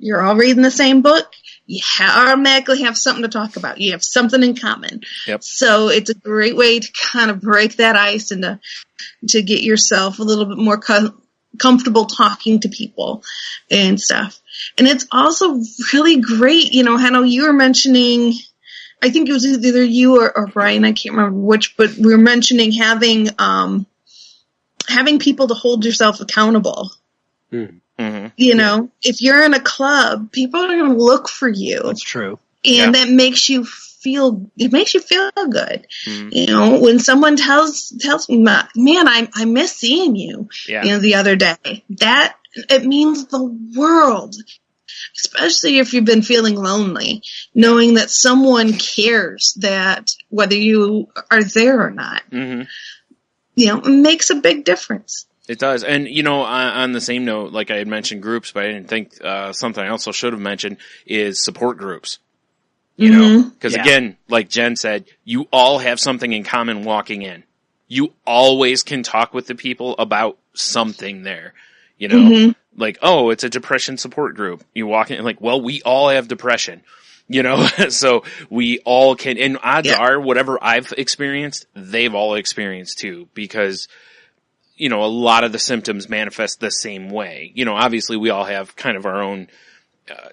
you're all reading the same book. You automatically have something to talk about. You have something in common. Yep. So it's a great way to kind of break that ice and to get yourself a little bit more comfortable talking to people and stuff. And it's also really great, you know, Hannah, you were mentioning, I think it was either you or Brian, I can't remember which, but we were mentioning having people to hold yourself accountable. Mm-hmm. You know, if you're in a club, people are going to look for you. That's true. And that makes you feel good. Mm-hmm. You know, when someone tells me, man, I miss seeing you, you know, the other day, that it means the world, especially if you've been feeling lonely, knowing that someone cares, that whether you are there or not, you know, it makes a big difference. It does. And, you know, on the same note, like I had mentioned groups, but I didn't think something I also should have mentioned is support groups. You know, because again, like Jen said, you all have something in common walking in. You always can talk with the people about something there. You know, like, oh, it's a depression support group. You walk in like, well, we all have depression, you know, so we all can, and odds are whatever I've experienced, they've all experienced too, because, you know, a lot of the symptoms manifest the same way. You know, obviously we all have kind of our own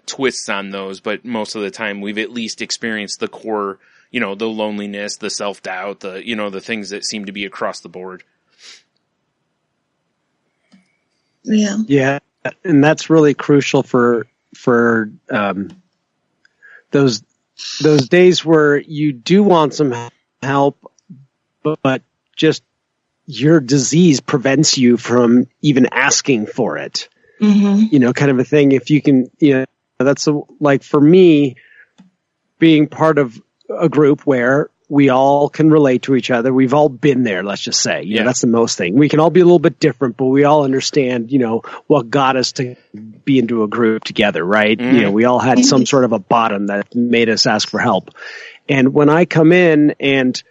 twists on those, but most of the time we've at least experienced the core, you know, the loneliness, the self-doubt, the, you know, the things that seem to be across the board. Yeah. Yeah. And that's really crucial for those days where you do want some help, but just your disease prevents you from even asking for it. You know, kind of a thing. If you can, you know, that's like for me, being part of a group where we all can relate to each other. We've all been there, let's just say. You know, that's the most thing. We can all be a little bit different, but we all understand, you know, what got us to be into a group together, right? You know, we all had some sort of a bottom that made us ask for help. And when I come in and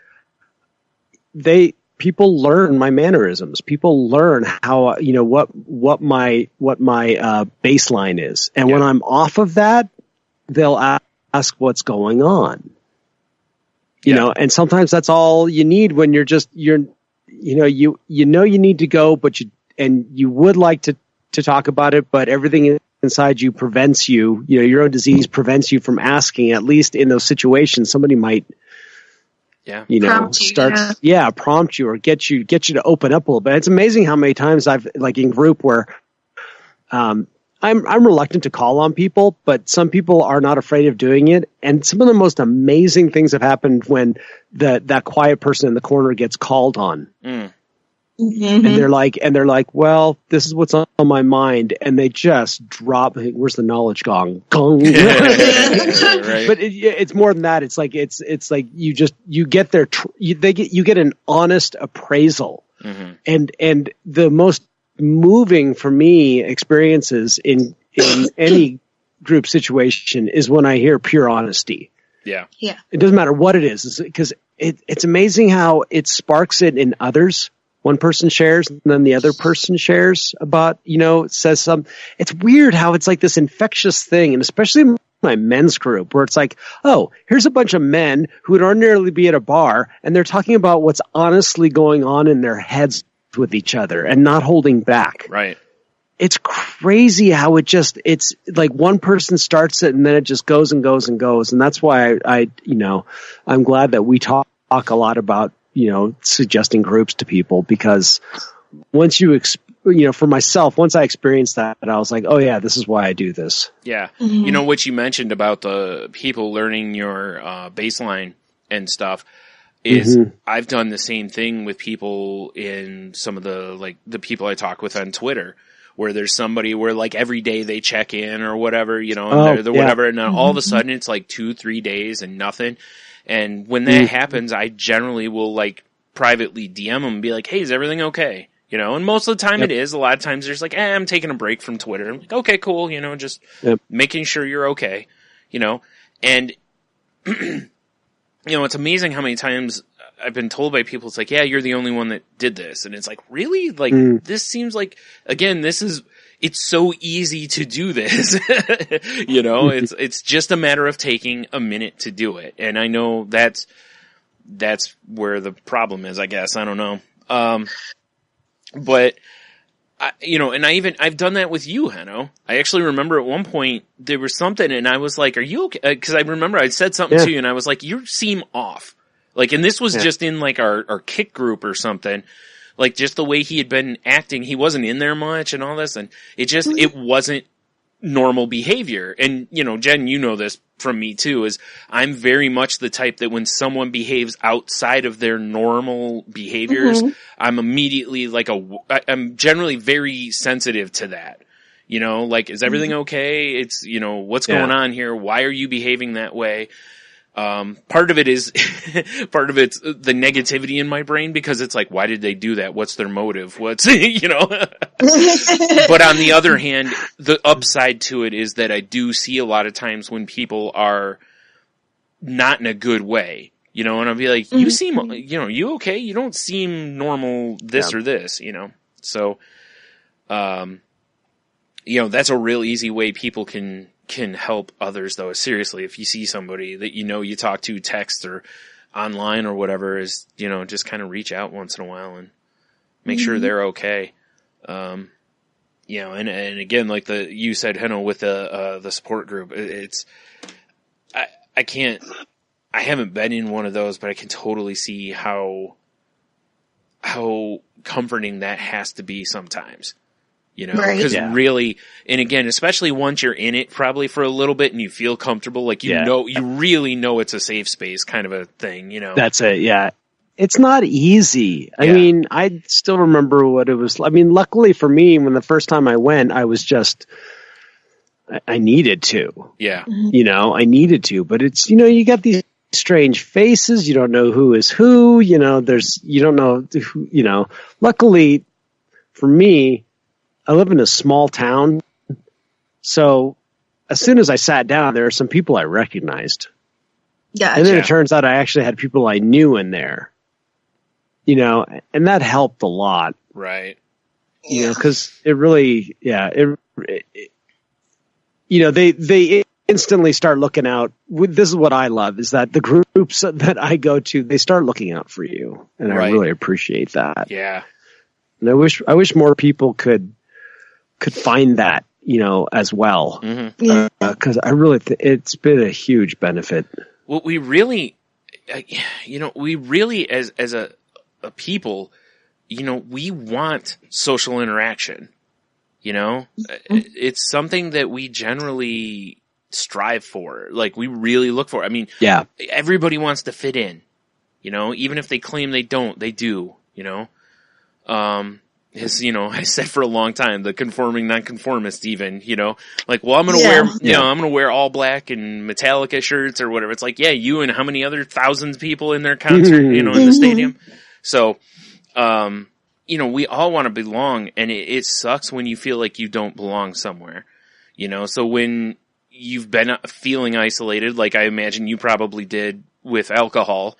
people learn my mannerisms. People learn how, you know, what my baseline is. And when I'm off of that, they'll ask what's going on. You know, and sometimes that's all you need when you need to go, but you would like to talk about it, but everything inside you prevents you, you know, your own disease prevents you from asking. At least in those situations, somebody might, you know, prompt you or get you to open up a little bit. It's amazing how many times I've, like in group where, I'm reluctant to call on people, but some people are not afraid of doing it. And some of the most amazing things have happened when that quiet person in the corner gets called on. And they're like, well, this is what's on my mind. And they just drop, where's the knowledge gong? Gong. Right. But it's more than that. It's like you get their, you get an honest appraisal. And the most moving for me experiences in any group situation is when I hear pure honesty. Yeah. It doesn't matter what it is, because it's amazing how it sparks it in others. One person shares and then the other person shares about, you know, says some, it's weird how it's like this infectious thing. And especially my men's group where it's like, oh, here's a bunch of men who would ordinarily be at a bar and they're talking about what's honestly going on in their heads with each other and not holding back. Right. It's crazy how it's like one person starts it and then it just goes and goes and goes. And that's why I'm glad that we talk a lot about, you know, suggesting groups to people, because once for myself, once I experienced that, I was like, oh yeah, this is why I do this. Yeah. You know, what you mentioned about the people learning your baseline and stuff is I've done the same thing with people in some of the people I talk with on Twitter, where there's somebody where like every day they check in or whatever, you know, and whatever. And then all of a sudden it's like 2-3 days and nothing. And when that happens, I generally will like privately DM them and be like, hey, is everything okay? You know, and most of the time it is. A lot of times there's like, I'm taking a break from Twitter. I'm like, okay, cool. You know, just making sure you're okay, you know, and you know, it's amazing how many times I've been told by people, it's like, yeah, you're the only one that did this. And it's like, really? Like, this seems like, again, it's so easy to do this. You know, it's just a matter of taking a minute to do it. And I know that's where the problem is, I guess. I don't know. But and I've done that with you, Henno. I actually remember at one point there was something and I was like, are you okay? Cause I remember I said something to you and I was like, you seem off. Like, and this was just in like our kick group or something. Like just the way he had been acting, he wasn't in there much and all this, and it wasn't normal behavior. And, Jen, you know this from me too, is I'm very much the type that when someone behaves outside of their normal behaviors, I'm immediately like I'm generally very sensitive to that. Like, is everything okay? It's, what's going on here? Why are you behaving that way? Part of it's the negativity in my brain because it's like, why did they do that? What's their motive? What's, But on the other hand, the upside to it is that I do see a lot of times when people are not in a good way, and I'll be like, you seem, you okay? You don't seem normal this or this, So, that's a real easy way people can help others, though. Seriously, if you see somebody that you talk to, text or online or whatever, is just kind of reach out once in a while and make sure they're okay. And again, like you said, Henno, with the support group, I haven't been in one of those, but I can totally see how comforting that has to be sometimes. Because really, and again, especially once you're in it probably for a little bit and you feel comfortable, like, you really know it's a safe space kind of a thing, That's it. Yeah. It's not easy. I mean, I still remember what it was. I mean, luckily for me, when the first time I went, I was just, I needed to. Yeah. I needed to, but it's, you got these strange faces. You don't know who is who, you don't know who, luckily for me, I live in a small town, so as soon as I sat down, there are some people I recognized. Gotcha. And then it turns out I actually had people I knew in there, and that helped a lot. Right. Because it really, they instantly start looking out. This is what I love, is that the groups that I go to, they start looking out for you, and I really appreciate that. Yeah. And I wish more people could find that, as well. Because I really it's been a huge benefit. Well, we really, as a people, we want social interaction. It's something that we generally strive for. Like, we really look for. I mean, everybody wants to fit in. Even if they claim they don't, they do. I said for a long time, the conforming nonconformist even, like, well, I'm going to wear, I'm going to wear all black and Metallica shirts or whatever. It's like, you and how many other thousands of people in their concert, in the stadium. So, we all want to belong, and it sucks when you feel like you don't belong somewhere, so when you've been feeling isolated, like I imagine you probably did with alcohol,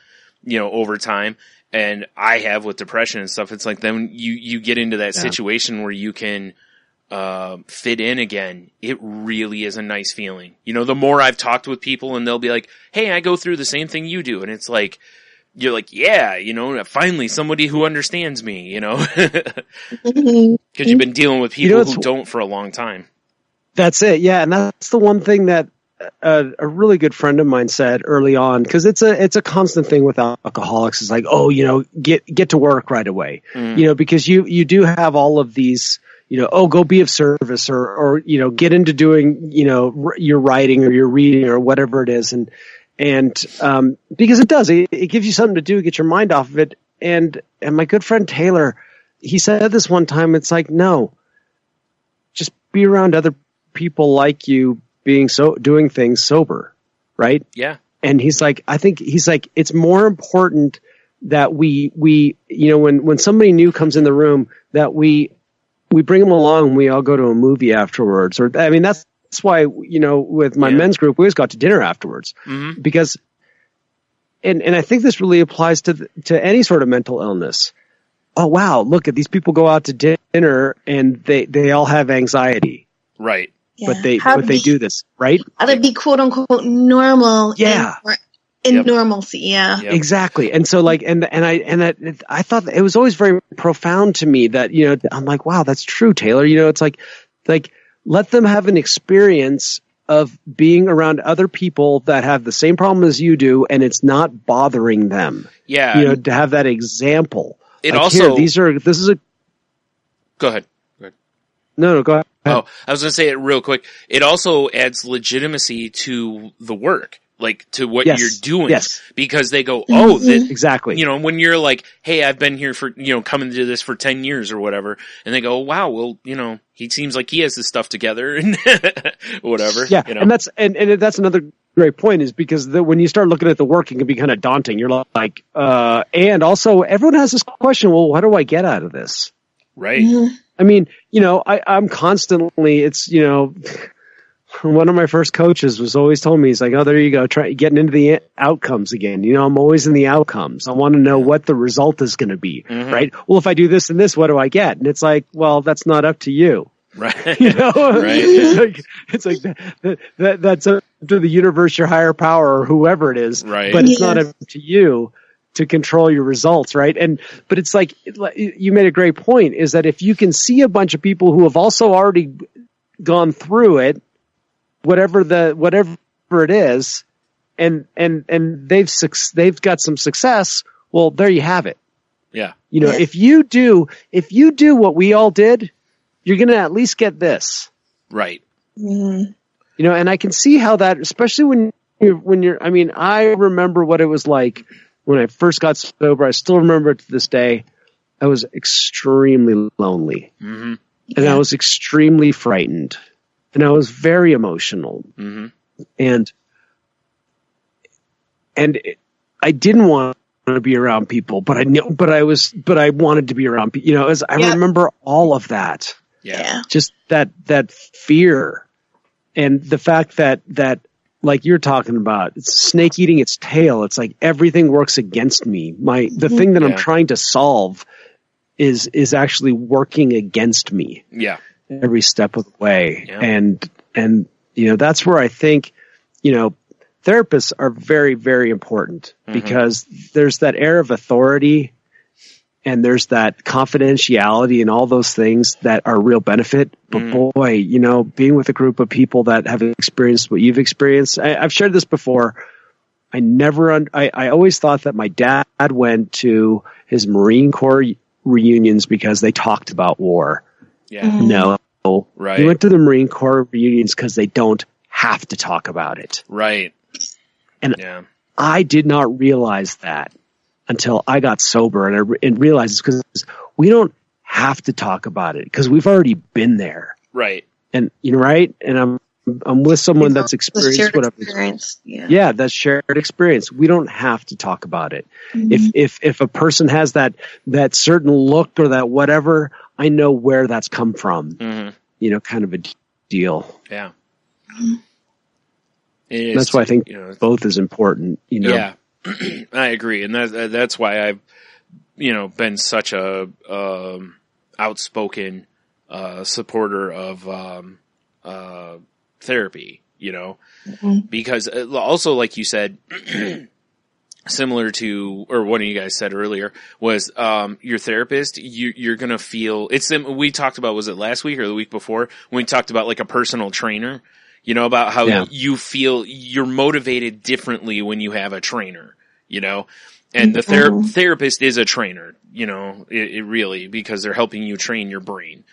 over time. And I have with depression and stuff. It's like then you get into that situation where you can fit in again. It really is a nice feeling. The more I've talked with people and they'll be like, hey, I go through the same thing you do. And it's like, you're like, finally somebody who understands me, because you've been dealing with people who don't for a long time. That's it. Yeah. And that's the one thing that a really good friend of mine said early on, because it's a constant thing with alcoholics. It's like, get to work right away, because you do have all of these, go be of service or get into doing, your writing or your reading or whatever it is. And because it gives you something to do, get your mind off of it. And my good friend Taylor, he said this one time, it's like, no, just be around other people like you, doing things sober, right? Yeah. And he's like, it's more important that we when somebody new comes in the room, that we bring them along and we all go to a movie afterwards. Or, I mean, that's why, with my men's group, we always got to dinner afterwards because, and I think this really applies to any sort of mental illness. Oh, wow. Look at these people go out to dinner and they all have anxiety. Right. Yeah. But they do this, right? How to be quote unquote normal. Yeah. in normalcy. Yeah. Yep. Exactly. And so like, I thought it was always very profound to me that, you know, I'm like, wow, that's true, Taylor. You know, it's like let them have an experience of being around other people that have the same problem as you do, and it's not bothering them. Yeah. You know, to have that example. It like, also, this is a, go ahead. no, go ahead. Oh, I was going to say it real quick. It also adds legitimacy to the work, like to what Yes. you're doing, Yes. because they go, oh, that, Exactly. you know, when you're like, hey, I've been here for, you know, coming to this for 10 years or whatever, and they go, wow, well, you know, he seems like he has his stuff together and whatever. Yeah. You know? And that's another great point, is because when you start looking at the work, it can be kind of daunting. You're like, and also everyone has this question, well, what do I get out of this? Right. I mean, you know, I'm constantly, it's, you know, one of my first coaches was always told me, he's like, oh, there you go, getting into the outcomes again. You know, I'm always in the outcomes. I want to know what the result is going to be, right? Well, if I do this and this, what do I get? And it's like, well, that's not up to you. Right. You know, Right. it's like that's up to the universe, your higher power, or whoever it is. Right. But it's not up to you to control your results, right? But it's like, you made a great point, is that if you can see a bunch of people who have also already gone through it, whatever it is, and they've got some success, well, there you have it. Yeah. You know, if you do what we all did, you're going to at least get this. Right. You know, and I can see how that, especially when you're, I mean, I remember what it was like when I first got sober. I still remember it to this day. I was extremely lonely, and I was extremely frightened, and I was very emotional, and I didn't want to be around people, but I wanted to be around people. You know, I remember all of that. Yeah. Just that fear, and the fact that like you're talking about, it's snake eating its tail. It's like everything works against me. The thing that I'm trying to solve is actually working against me. Yeah. Every step of the way. Yeah. And you know, that's where I think, you know, therapists are very, very important, because there's that air of authority, and there's that confidentiality and all those things that are a real benefit. But boy, you know, being with a group of people that have experienced what you've experienced, I've shared this before. I always thought that my dad went to his Marine Corps reunions because they talked about war. Yeah. No. Right. He went to the Marine Corps reunions because they don't have to talk about it. Right. And I did not realize that until I got sober, and realized it's because we don't have to talk about it, because we've already been there. Right. And you know, right? And I'm with someone that's experienced whatever. Experience. Yeah, that's shared experience. We don't have to talk about it. If a person has that certain look or that whatever, I know where that's come from. You know, kind of a deal. Yeah. That's why I think both is important. You know. Yeah. I agree, and that's why I've, you know, been such a outspoken supporter of therapy. You know, because also, like you said, similar to, or one of you guys said earlier, was your therapist. You're gonna feel it's. We talked about, was it last week or the week before, when we talked about like a personal trainer. You know, about how you feel you're motivated differently when you have a trainer, you know, and the therapist is a trainer, you know, it really, because they're helping you train your brain,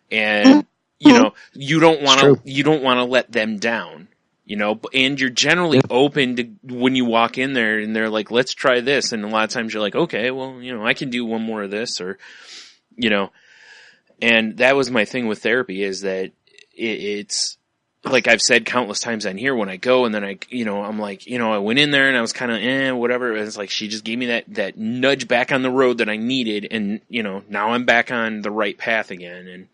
and, you know, you don't want to let them down, you know, and you're generally open to when you walk in there and they're like, let's try this. And a lot of times you're like, okay, well, you know, I can do one more of this, or, you know, and that was my thing with therapy, is that it's, like I've said countless times on here, when I go and then I'm like, you know, I went in there and I was kind of, whatever. It's like, she just gave me that nudge back on the road that I needed. And, you know, now I'm back on the right path again. And,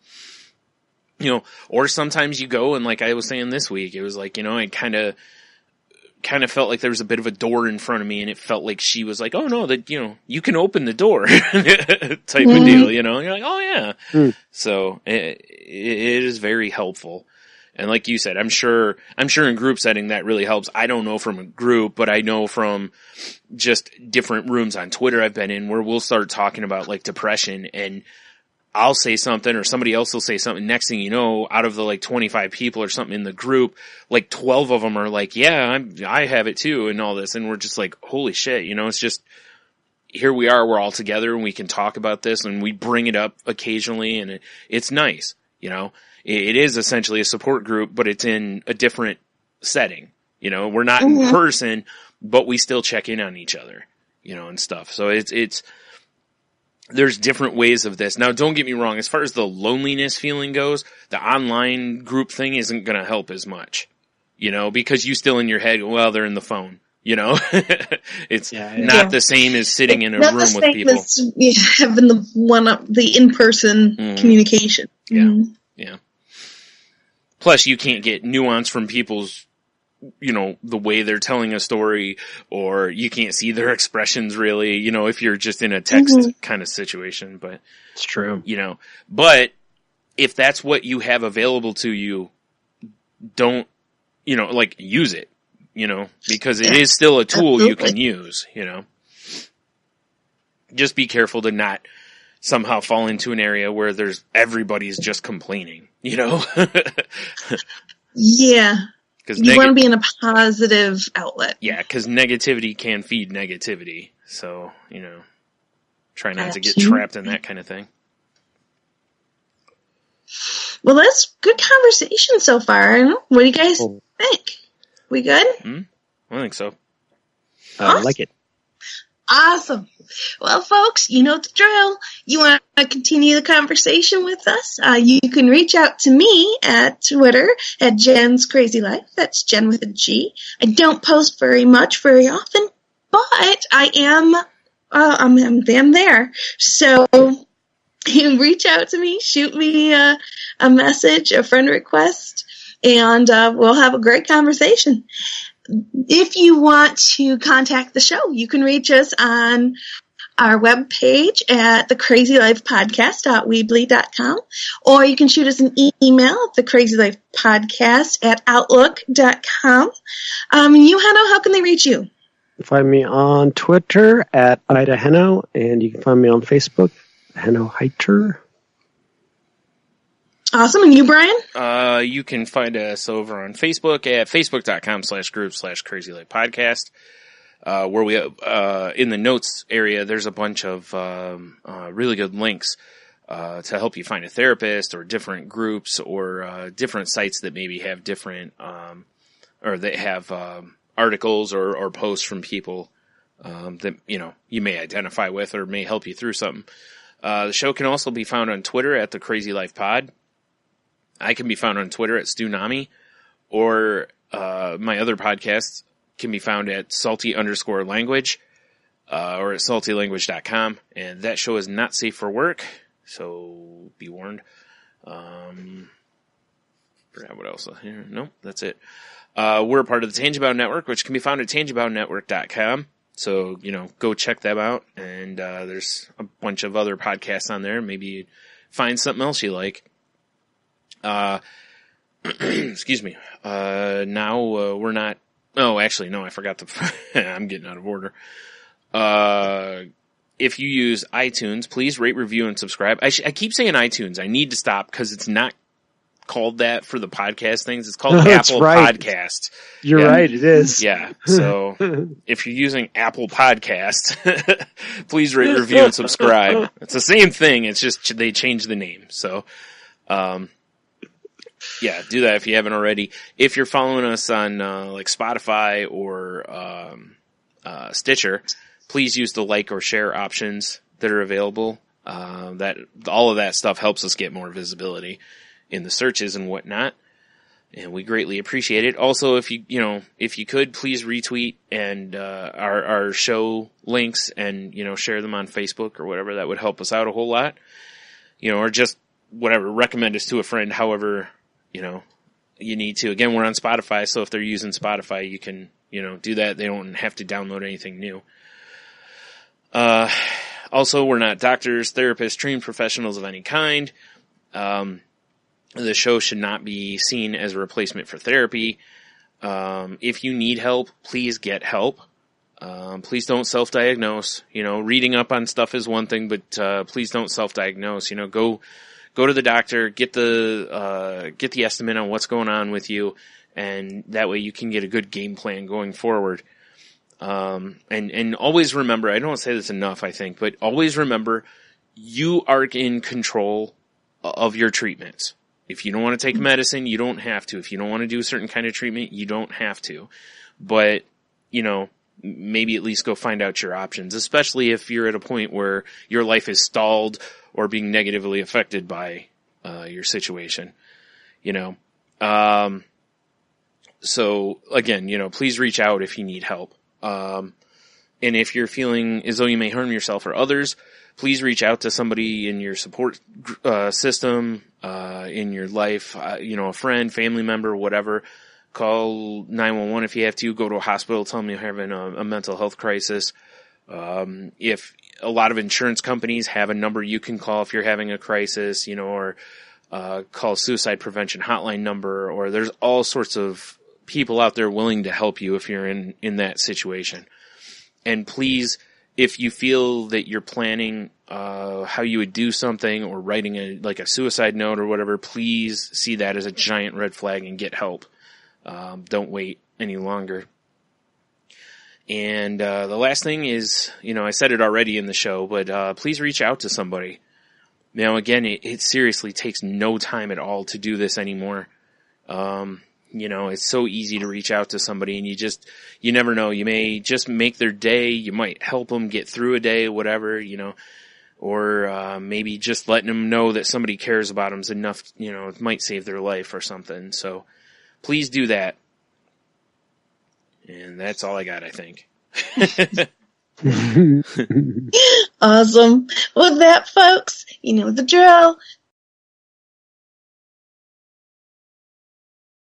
you know, or sometimes you go and, like I was saying this week, it was like, you know, I kind of felt like there was a bit of a door in front of me, and it felt like she was like, oh no, that, you know, you can open the door type of deal, you know, and you're like, oh yeah. So it is very helpful. And like you said, I'm sure in group setting that really helps. I don't know from a group, but I know from just different rooms on Twitter I've been in where we'll start talking about like depression, and I'll say something or somebody else will say something. Next thing you know, out of the like 25 people or something in the group, like 12 of them are like, yeah, I have it too and all this. And we're just like, holy shit, it's just, here we are, we're all together and we can talk about this and we bring it up occasionally and it's nice, It is essentially a support group, but it's in a different setting. We're not in person, but we still check in on each other, and stuff. So there's different ways of this. Now, don't get me wrong. As far as the loneliness feeling goes, the online group thing isn't going to help as much, because you still in your head, well, they're in the phone, it's not the same as sitting in a room with people. Having the in-person communication. Yeah. Yeah. Plus, you can't get nuance from people's, the way they're telling a story, or you can't see their expressions really, if you're just in a text kind of situation. But it's true. But if that's what you have available to you, don't, use it, because it is still a tool you can use, Just be careful to not somehow fall into an area where everybody's just complaining, Yeah. Because you want to be in a positive outlet. Yeah, because negativity can feed negativity. So, try not to get trapped in that kind of thing. Well, that's good conversation so far. What do you guys think? We good? I think so. I like it. Awesome. Well, folks, you know the drill. You want to continue the conversation with us? You can reach out to me at Twitter at Jen's Crazy Life. That's Jen with a G. I don't post very often, but I am. I'm there. So you can reach out to me, shoot me a message, a friend request, and we'll have a great conversation. If you want to contact the show, you can reach us on our webpage at thecrazylifepodcast.weebly.com, or you can shoot us an email at thecrazylifepodcast@outlook.com. Heno, how can they reach you? Find me on Twitter at Ida Heno, and you can find me on Facebook, Heno Heiter. Awesome. And you, Brian? You can find us over on Facebook at facebook.com/group/crazylifepodcast. Where we, in the notes area, there's a bunch of, really good links, to help you find a therapist or different groups or, different sites that maybe have different, or that have, articles or posts from people, that, you may identify with or may help you through something. The show can also be found on Twitter at The Crazy Life Pod. I can be found on Twitter at StuNami, or, my other podcasts can be found at salty_language, or at saltylanguage.com. And that show is not safe for work, so be warned. Forgot what else here. Nope, that's it. We're a part of the Tangibound Network, which can be found at tangiboundnetwork.com. So, go check them out. And, there's a bunch of other podcasts on there. Maybe find something else you like. Excuse me. Now, we're not. Oh, actually, no, I forgot to. I'm getting out of order. If you use iTunes, please rate, review, and subscribe. I keep saying iTunes. I need to stop because it's not called that for the podcast things. It's called Apple Podcast. You're right. It is. Yeah. So if you're using Apple Podcast, please rate, review, and subscribe. It's the same thing. It's just they changed the name. So, yeah, do that if you haven't already. If you're following us on like Spotify or Stitcher, please use the like or share options that are available. That all of that stuff helps us get more visibility in the searches and whatnot, and we greatly appreciate it. Also, if you could, please retweet and our show links and share them on Facebook or whatever. That would help us out a whole lot. Or just whatever, recommend us to a friend. However, you need to. Again, we're on Spotify, so if they're using Spotify, you can do that. They don't have to download anything new. Also, we're not doctors, therapists, trained professionals of any kind. The show should not be seen as a replacement for therapy. If you need help, please get help. Please don't self-diagnose. Reading up on stuff is one thing, but please don't self-diagnose. Go to the doctor, get the estimate on what's going on with you, and that way you can get a good game plan going forward. And always remember, I don't say this enough, I think, but always remember, you are in control of your treatments. If you don't want to take medicine, you don't have to. If you don't want to do a certain kind of treatment, you don't have to. But, maybe at least go find out your options, especially if you're at a point where your life is stalled or being negatively affected by your situation. So again, please reach out if you need help. And if you're feeling as though you may harm yourself or others, please reach out to somebody in your support system, in your life, a friend, family member, whatever. Call 911 if you have to. Go to a hospital, tell them you're having a mental health crisis. If a lot of insurance companies have a number you can call if you're having a crisis, or call suicide prevention hotline number, or there's all sorts of people out there willing to help you if you're in that situation. And please, if you feel that you're planning how you would do something or writing a suicide note or whatever, please see that as a giant red flag and get help. Don't wait any longer. And the last thing is, I said it already in the show, but please reach out to somebody. Now, again, it seriously takes no time at all to do this anymore. It's so easy to reach out to somebody, and you never know. You may just make their day. You might help them get through a day, whatever, or maybe just letting them know that somebody cares about them is enough, it might save their life or something. So please do that. And that's all I got, I think. Awesome. With that, folks, you know the drill.